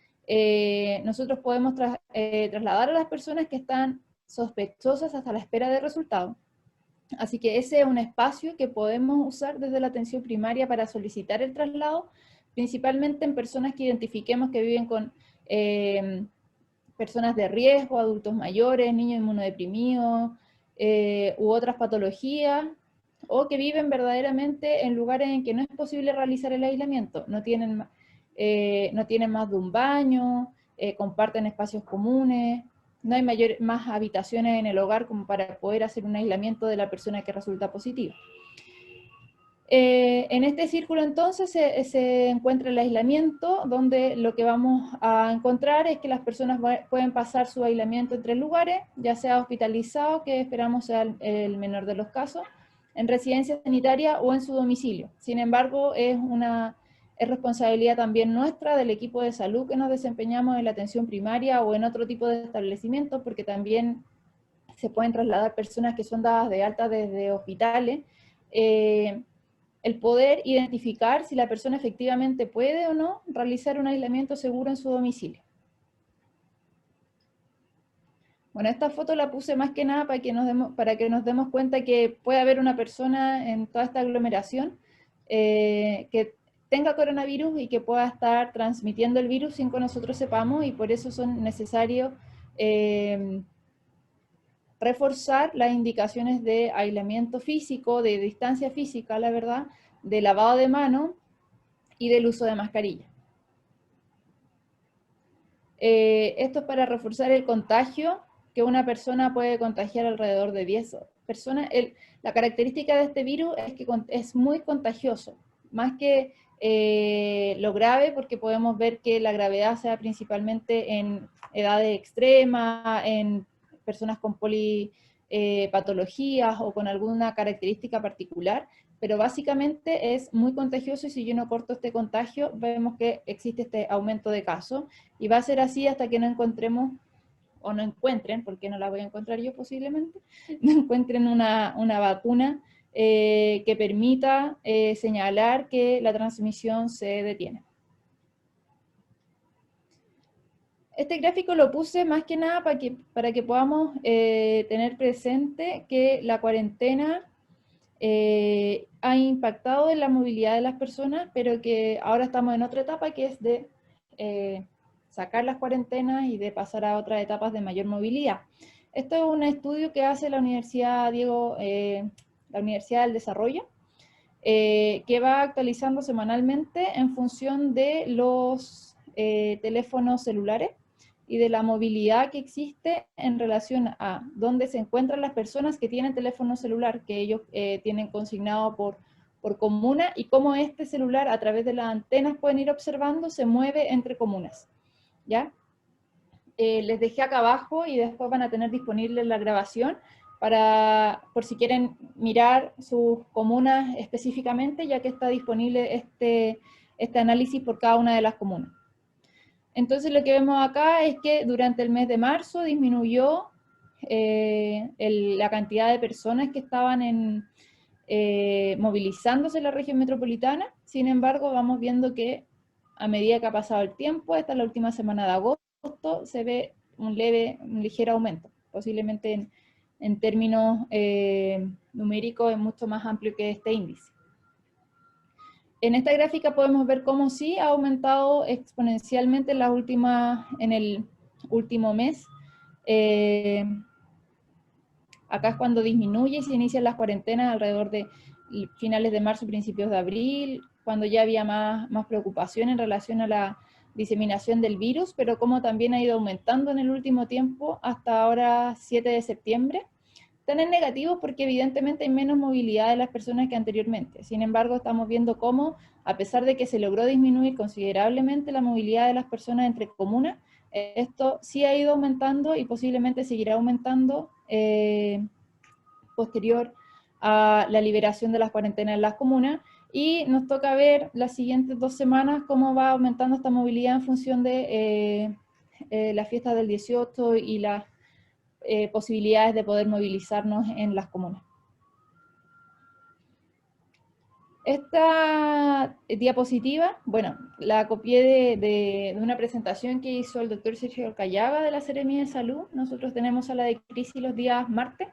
Nosotros podemos trasladar a las personas que están sospechosas hasta la espera de resultados. Así que ese es un espacio que podemos usar desde la atención primaria para solicitar el traslado, principalmente en personas que identifiquemos que viven con personas de riesgo, adultos mayores, niños inmunodeprimidos, u otras patologías, o que viven verdaderamente en lugares en que no es posible realizar el aislamiento. No tienen más de un baño, comparten espacios comunes, no hay más habitaciones en el hogar como para poder hacer un aislamiento de la persona que resulta positiva. En este círculo entonces se encuentra el aislamiento, donde lo que vamos a encontrar es que las personas pueden pasar su aislamiento en 3 lugares, ya sea hospitalizado, que esperamos sea el menor de los casos, en residencia sanitaria o en su domicilio. Sin embargo, es responsabilidad también nuestra, del equipo de salud que nos desempeñamos en la atención primaria o en otro tipo de establecimientos, porque también se pueden trasladar personas que son dadas de alta desde hospitales, el poder identificar si la persona efectivamente puede o no realizar un aislamiento seguro en su domicilio. Bueno, esta foto la puse más que nada para que nos demos cuenta que puede haber una persona en toda esta aglomeración que tenga coronavirus y que pueda estar transmitiendo el virus sin que nosotros sepamos, y por eso son necesarios reforzar las indicaciones de aislamiento físico, de distancia física, la verdad, de lavado de mano y del uso de mascarilla. Esto es para reforzar el contagio, que una persona puede contagiar alrededor de 10 personas. La característica de este virus es que es muy contagioso, más que lo grave, porque podemos ver que la gravedad se da principalmente en edades extremas, en personas con polipatologías o con alguna característica particular, pero básicamente es muy contagioso, y si yo no corto este contagio, vemos que existe este aumento de casos, y va a ser así hasta que no encontremos, o no encuentren, porque no la voy a encontrar yo posiblemente, no encuentren una vacuna que permita señalar que la transmisión se detiene. Este gráfico lo puse más que nada para que podamos tener presente que la cuarentena ha impactado en la movilidad de las personas, pero que ahora estamos en otra etapa, que es de sacar las cuarentenas y de pasar a otras etapas de mayor movilidad. Esto es un estudio que hace la Universidad la Universidad del Desarrollo, que va actualizando semanalmente en función de los teléfonos celulares y de la movilidad que existe en relación a dónde se encuentran las personas que tienen teléfono celular, que ellos tienen consignado por comuna, y cómo este celular a través de las antenas pueden ir observando, se mueve entre comunas, ¿ya? Les dejé acá abajo y después van a tener disponible la grabación por si quieren mirar sus comunas específicamente, ya que está disponible este análisis por cada una de las comunas. Entonces lo que vemos acá es que durante el mes de marzo disminuyó la cantidad de personas que estaban movilizándose en la región metropolitana. Sin embargo, vamos viendo que a medida que ha pasado el tiempo, esta es la última semana de agosto, se ve un ligero aumento, posiblemente en términos numéricos es mucho más amplio que este índice. En esta gráfica podemos ver cómo sí ha aumentado exponencialmente en el último mes. Acá es cuando disminuye y se inician las cuarentenas alrededor de finales de marzo, principios de abril, cuando ya había más preocupación en relación a la diseminación del virus, pero como también ha ido aumentando en el último tiempo, hasta ahora 7 de septiembre. Están en negativos porque evidentemente hay menos movilidad de las personas que anteriormente. Sin embargo, estamos viendo cómo, a pesar de que se logró disminuir considerablemente la movilidad de las personas entre comunas, esto sí ha ido aumentando y posiblemente seguirá aumentando posterior a la liberación de las cuarentenas en las comunas, y nos toca ver las siguientes 2 semanas cómo va aumentando esta movilidad en función de las fiestas del 18 y las posibilidades de poder movilizarnos en las comunas. Esta diapositiva, bueno, la copié de una presentación que hizo el doctor Sergio Callaga de la Seremía de Salud. Nosotros tenemos sala de crisis los días martes,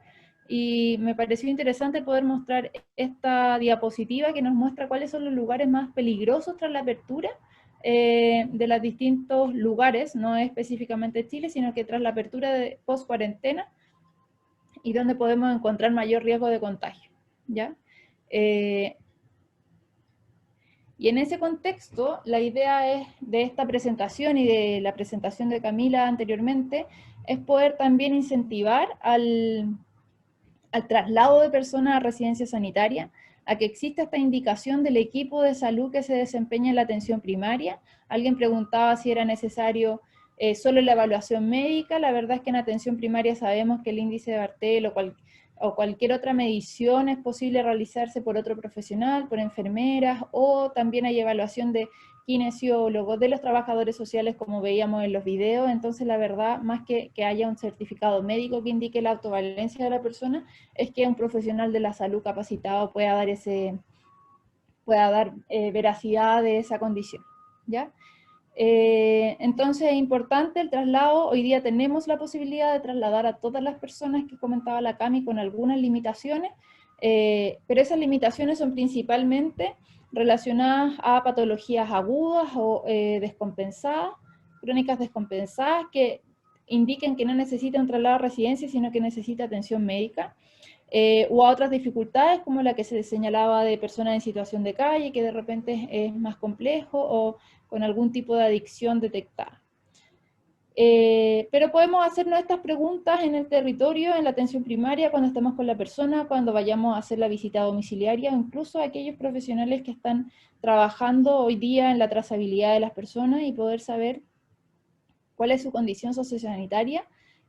y me pareció interesante poder mostrar esta diapositiva que nos muestra cuáles son los lugares más peligrosos tras la apertura de los distintos lugares, no específicamente Chile, sino que tras la apertura de post-cuarentena, y donde podemos encontrar mayor riesgo de contagio, ¿ya? Y en ese contexto, la idea de esta presentación y de la presentación de Camila anteriormente, es poder también incentivar al traslado de personas a residencia sanitaria, a que exista esta indicación del equipo de salud que se desempeña en la atención primaria. Alguien preguntaba si era necesario solo la evaluación médica. La verdad es que en atención primaria sabemos que el índice de Bartel o cualquier otra medición es posible realizarse por otro profesional, por enfermeras, o también hay evaluación de kinesiólogos, de los trabajadores sociales, como veíamos en los videos. Entonces, la verdad, más que haya un certificado médico que indique la autovalencia de la persona, es que un profesional de la salud capacitado pueda dar veracidad de esa condición, ¿ya? Entonces es importante el traslado. Hoy día tenemos la posibilidad de trasladar a todas las personas que comentaba la Cami con algunas limitaciones, pero esas limitaciones son principalmente relacionadas a patologías agudas o descompensadas, crónicas descompensadas, que indiquen que no necesita un traslado a residencia, sino que necesita atención médica, o a otras dificultades como la que se señalaba de personas en situación de calle, que de repente es más complejo, o con algún tipo de adicción detectada. Pero podemos hacernos estas preguntas en el territorio, en la atención primaria, cuando estemos con la persona, cuando vayamos a hacer la visita domiciliaria, o incluso aquellos profesionales que están trabajando hoy día en la trazabilidad de las personas, y poder saber cuál es su condición sociosanitaria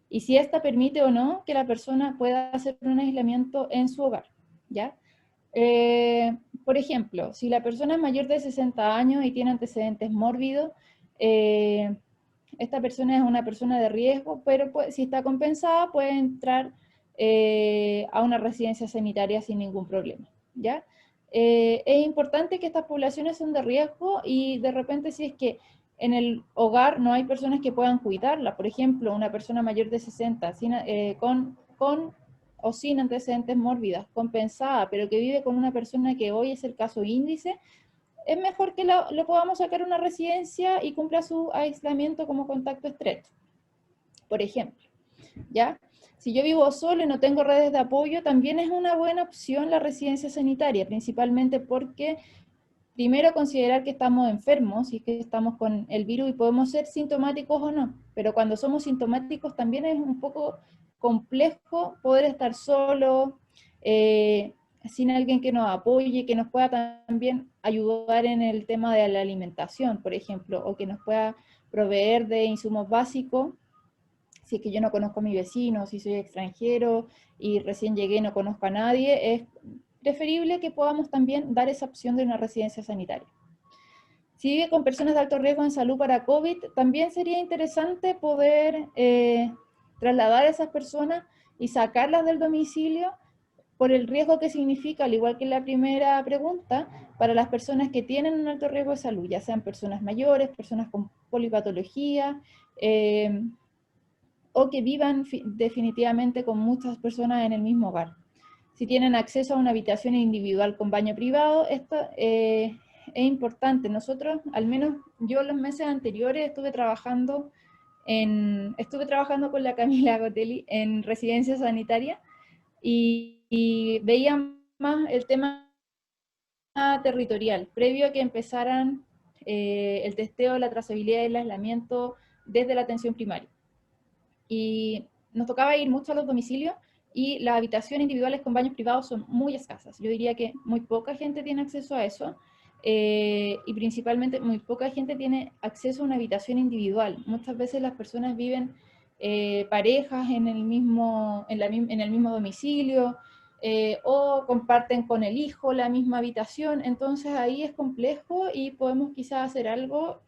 y si esta permite o no que la persona pueda hacer un aislamiento en su hogar, ¿ya? Por ejemplo, si la persona es mayor de 60 años y tiene antecedentes mórbidos, esta persona es una persona de riesgo, pero si está compensada puede entrar a una residencia sanitaria sin ningún problema, ¿ya? Es importante que estas poblaciones son de riesgo, y de repente si es que en el hogar no hay personas que puedan cuidarla, por ejemplo, una persona mayor de 60 con o sin antecedentes mórbidas, compensada, pero que vive con una persona que hoy es el caso índice, es mejor que lo podamos sacar a una residencia y cumpla su aislamiento como contacto estrecho, por ejemplo, ¿ya? Si yo vivo solo y no tengo redes de apoyo, también es una buena opción la residencia sanitaria, principalmente porque primero considerar que estamos enfermos y que estamos con el virus y podemos ser sintomáticos o no, pero cuando somos sintomáticos también es un poco complejo poder estar solo, sin alguien que nos apoye, que nos pueda también ayudar en el tema de la alimentación, por ejemplo, o que nos pueda proveer de insumos básicos. Si es que yo no conozco a mi vecino, si soy extranjero y recién llegué y no conozco a nadie, es preferible que podamos también dar esa opción de una residencia sanitaria. Si vive con personas de alto riesgo en salud para COVID, también sería interesante poder trasladar a esas personas y sacarlas del domicilio por el riesgo que significa, al igual que en la primera pregunta, para las personas que tienen un alto riesgo de salud, ya sean personas mayores, personas con polipatología, o que vivan definitivamente con muchas personas en el mismo hogar. Si tienen acceso a una habitación individual con baño privado, esto es importante. Nosotros, al menos yo los meses anteriores, estuve trabajando con la Camila Gotelli en residencia sanitaria y veía más el tema territorial, previo a que empezaran el testeo, la trazabilidad y el aislamiento desde la atención primaria. Y nos tocaba ir mucho a los domicilios y las habitaciones individuales con baños privados son muy escasas. Yo diría que muy poca gente tiene acceso a eso y principalmente muy poca gente tiene acceso a una habitación individual. Muchas veces las personas viven parejas en el mismo domicilio o comparten con el hijo la misma habitación. Entonces ahí es complejo y podemos quizás hacer algo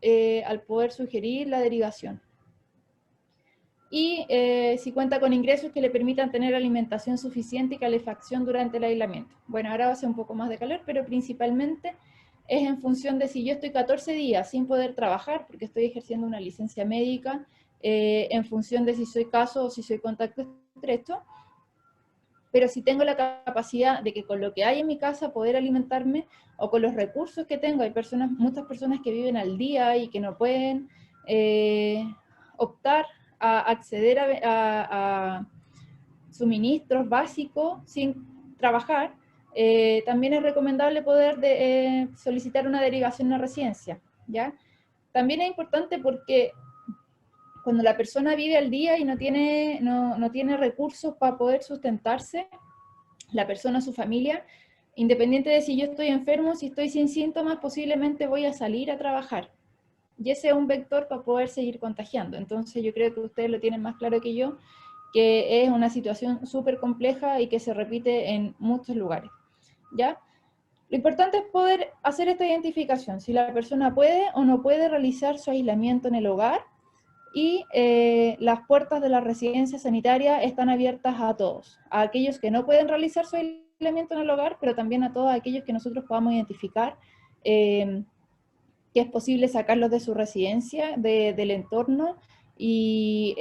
al poder sugerir la derivación. Y si cuenta con ingresos que le permitan tener alimentación suficiente y calefacción durante el aislamiento. Bueno, ahora va a ser un poco más de calor, pero principalmente es en función de si yo estoy 14 días sin poder trabajar, porque estoy ejerciendo una licencia médica, en función de si soy caso o si soy contacto estrecho, pero si tengo la capacidad de que con lo que hay en mi casa poder alimentarme, o con los recursos que tengo, hay muchas personas que viven al día y que no pueden optar a acceder a suministros básicos sin trabajar, también es recomendable poder solicitar una derivación a residencia, ¿ya? También es importante porque cuando la persona vive al día y no tiene recursos para poder sustentarse, la persona, su familia, independiente de si yo estoy enfermo, si estoy sin síntomas, posiblemente voy a salir a trabajar. Y ese es un vector para poder seguir contagiando. Entonces yo creo que ustedes lo tienen más claro que yo, que es una situación súper compleja y que se repite en muchos lugares, ¿ya? Lo importante es poder hacer esta identificación, si la persona puede o no puede realizar su aislamiento en el hogar, y las puertas de la residencia sanitaria están abiertas a todos, a aquellos que no pueden realizar su aislamiento en el hogar, pero también a todos aquellos que nosotros podamos identificar que es posible sacarlos de su residencia, del entorno, y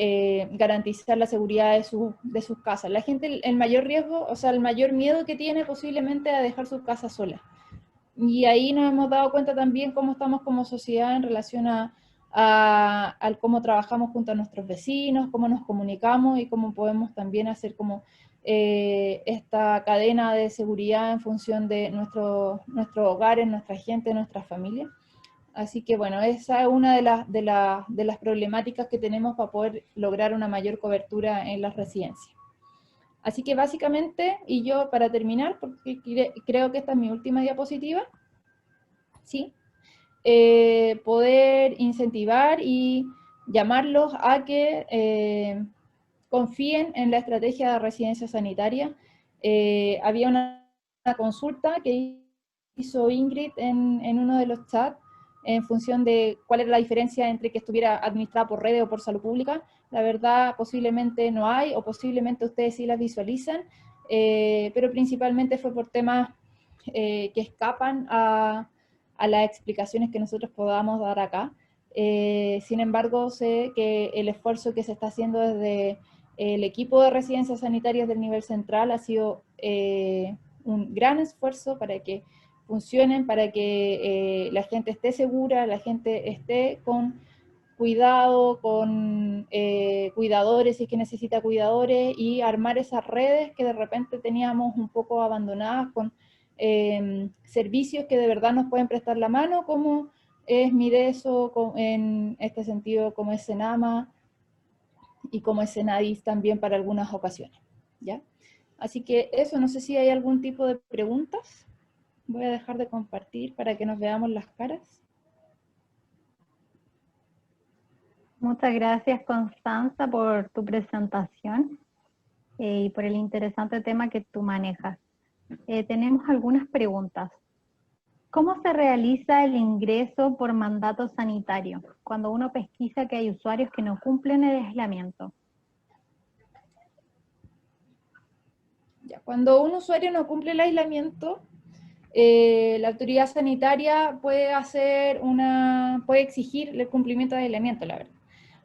garantizar la seguridad de sus casas. La gente, el mayor riesgo, o sea, el mayor miedo que tiene posiblemente a dejar su casa sola. Y ahí nos hemos dado cuenta también cómo estamos como sociedad en relación al cómo trabajamos junto a nuestros vecinos, cómo nos comunicamos y cómo podemos también hacer como esta cadena de seguridad en función de nuestros hogares, nuestra gente, nuestra familia. Así que bueno, esa es una de las problemáticas que tenemos para poder lograr una mayor cobertura en las residencias. Así que básicamente, y yo para terminar, porque creo que esta es mi última diapositiva, ¿sí? Poder incentivar y llamarlos a que confíen en la estrategia de residencia sanitaria. Había una consulta que hizo Ingrid en uno de los chats en función de cuál era la diferencia entre que estuviera administrada por redes o por salud pública. La verdad, posiblemente no hay, o posiblemente ustedes sí las visualizan, pero principalmente fue por temas que escapan a las explicaciones que nosotros podamos dar acá. Sin embargo, sé que el esfuerzo que se está haciendo desde el equipo de residencias sanitarias del nivel central ha sido un gran esfuerzo para que funcionen para que la gente esté segura, la gente esté con cuidado, con cuidadores si es que necesita cuidadores, y armar esas redes que de repente teníamos un poco abandonadas con servicios que de verdad nos pueden prestar la mano, como es Mideso, en este sentido como es Senama y como es Senadis también para algunas ocasiones, ¿ya? Así que eso, no sé si hay algún tipo de preguntas. Voy a dejar de compartir para que nos veamos las caras.
Muchas gracias, Constanza, por tu presentación y por el interesante tema que tú manejas. Tenemos algunas preguntas. ¿Cómo se realiza el ingreso por mandato sanitario cuando uno pesquisa que hay usuarios que no cumplen el aislamiento?
Ya, cuando un usuario no cumple el aislamiento, la autoridad sanitaria puede exigir el cumplimiento de aislamiento, la verdad.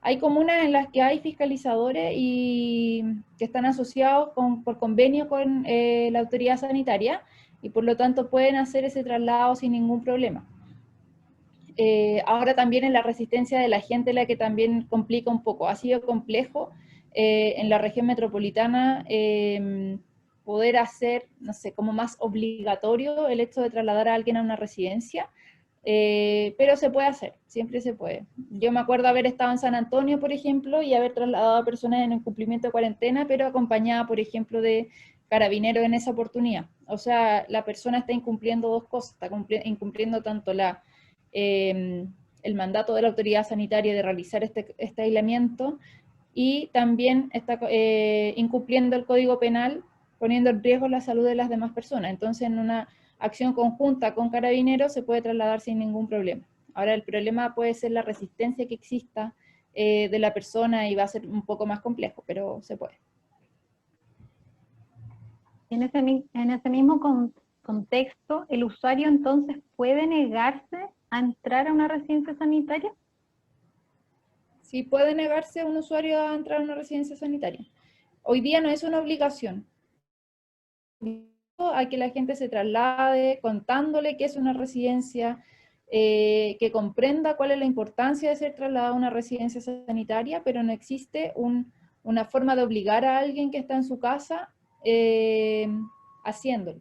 Hay comunas en las que hay fiscalizadores y que están asociados por convenio con la autoridad sanitaria, y por lo tanto pueden hacer ese traslado sin ningún problema. Ahora también en la resistencia de la gente, la que también complica un poco. Ha sido complejo en la región metropolitana poder hacer, no sé, como más obligatorio el hecho de trasladar a alguien a una residencia, pero se puede hacer, siempre se puede. Yo me acuerdo haber estado en San Antonio, por ejemplo, y haber trasladado a personas en el cumplimiento de cuarentena, pero acompañada, por ejemplo, de carabineros en esa oportunidad. O sea, la persona está incumpliendo dos cosas, está incumpliendo tanto el mandato de la autoridad sanitaria de realizar este aislamiento, y también está incumpliendo el Código Penal, poniendo en riesgo la salud de las demás personas. Entonces, en una acción conjunta con carabineros se puede trasladar sin ningún problema. Ahora, el problema puede ser la resistencia que exista de la persona, y va a ser un poco más complejo, pero se puede.
En ese mismo contexto, ¿el usuario entonces puede negarse a entrar a una residencia sanitaria?
Sí, puede negarse a un usuario a entrar a una residencia sanitaria. Hoy día no es una obligación a que la gente se traslade contándole que es una residencia, que comprenda cuál es la importancia de ser trasladado a una residencia sanitaria, pero no existe una forma de obligar a alguien que está en su casa haciéndolo.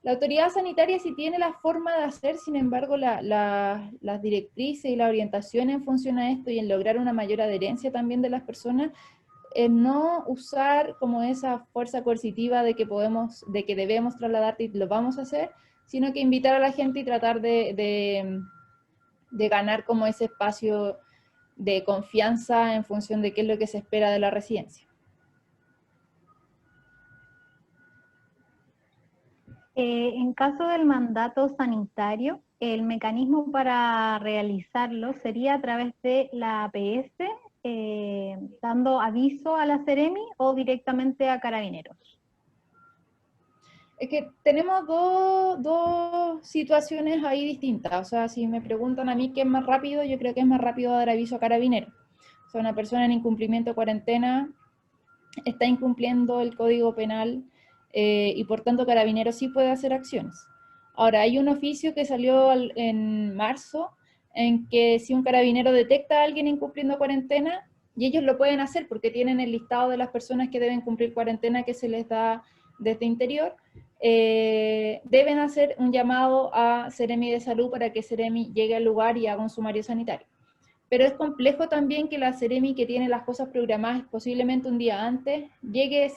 La autoridad sanitaria sí tiene la forma de hacer, sin embargo, las directrices y la orientación en función a esto y en lograr una mayor adherencia también de las personas, no usar como esa fuerza coercitiva de que debemos trasladarte y lo vamos a hacer, sino que invitar a la gente y tratar de ganar como ese espacio de confianza en función de qué es lo que se espera de la residencia.
En caso del mandato sanitario, el mecanismo para realizarlo sería a través de la APS, dando aviso a la Seremi o directamente a Carabineros.
Es que tenemos dos situaciones ahí distintas. O sea, si me preguntan a mí qué es más rápido, yo creo que es más rápido dar aviso a Carabineros. O sea, una persona en incumplimiento de cuarentena está incumpliendo el Código Penal, y por tanto Carabineros sí puede hacer acciones. Ahora, hay un oficio que salió en marzo, en que si un carabinero detecta a alguien incumpliendo cuarentena, y ellos lo pueden hacer porque tienen el listado de las personas que deben cumplir cuarentena que se les da desde Interior, deben hacer un llamado a Seremi de Salud para que Seremi llegue al lugar y haga un sumario sanitario. Pero es complejo también que la Seremi, que tiene las cosas programadas posiblemente un día antes, llegue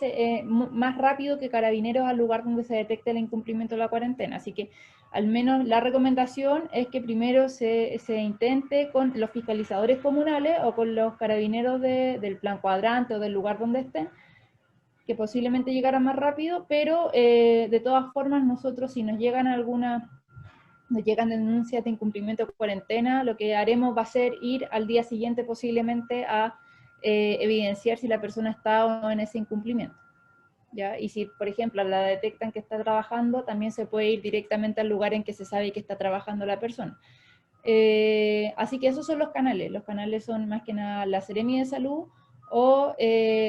más rápido que Carabineros al lugar donde se detecte el incumplimiento de la cuarentena. Así que al menos la recomendación es que primero se intente con los fiscalizadores comunales o con los carabineros del plan cuadrante o del lugar donde estén, que posiblemente llegaran más rápido, pero de todas formas nosotros, si nos llegan denuncias de incumplimiento de cuarentena, lo que haremos va a ser ir al día siguiente posiblemente a evidenciar si la persona está o no en ese incumplimiento, ¿ya? Y si, por ejemplo, la detectan que está trabajando, también se puede ir directamente al lugar en que se sabe que está trabajando la persona. Así que esos son los canales. Los canales son más que nada la Seremi de Salud o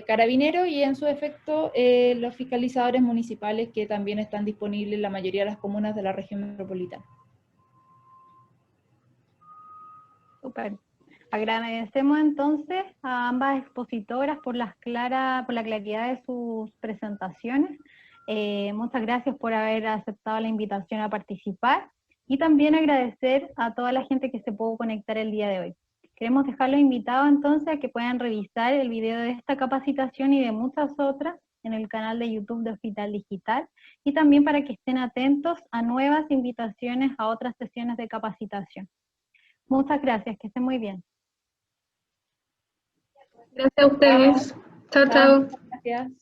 carabineros, y en su efecto los fiscalizadores municipales, que también están disponibles en la mayoría de las comunas de la región metropolitana.
Súper. Agradecemos entonces a ambas expositoras por la claridad de sus presentaciones. Muchas gracias por haber aceptado la invitación a participar, y también agradecer a toda la gente que se pudo conectar el día de hoy. Queremos dejarlos invitados entonces a que puedan revisar el video de esta capacitación y de muchas otras en el canal de YouTube de Hospital Digital, y también para que estén atentos a nuevas invitaciones a otras sesiones de capacitación. Muchas gracias, que estén muy bien.
Gracias a ustedes. Chao, chao.
Gracias.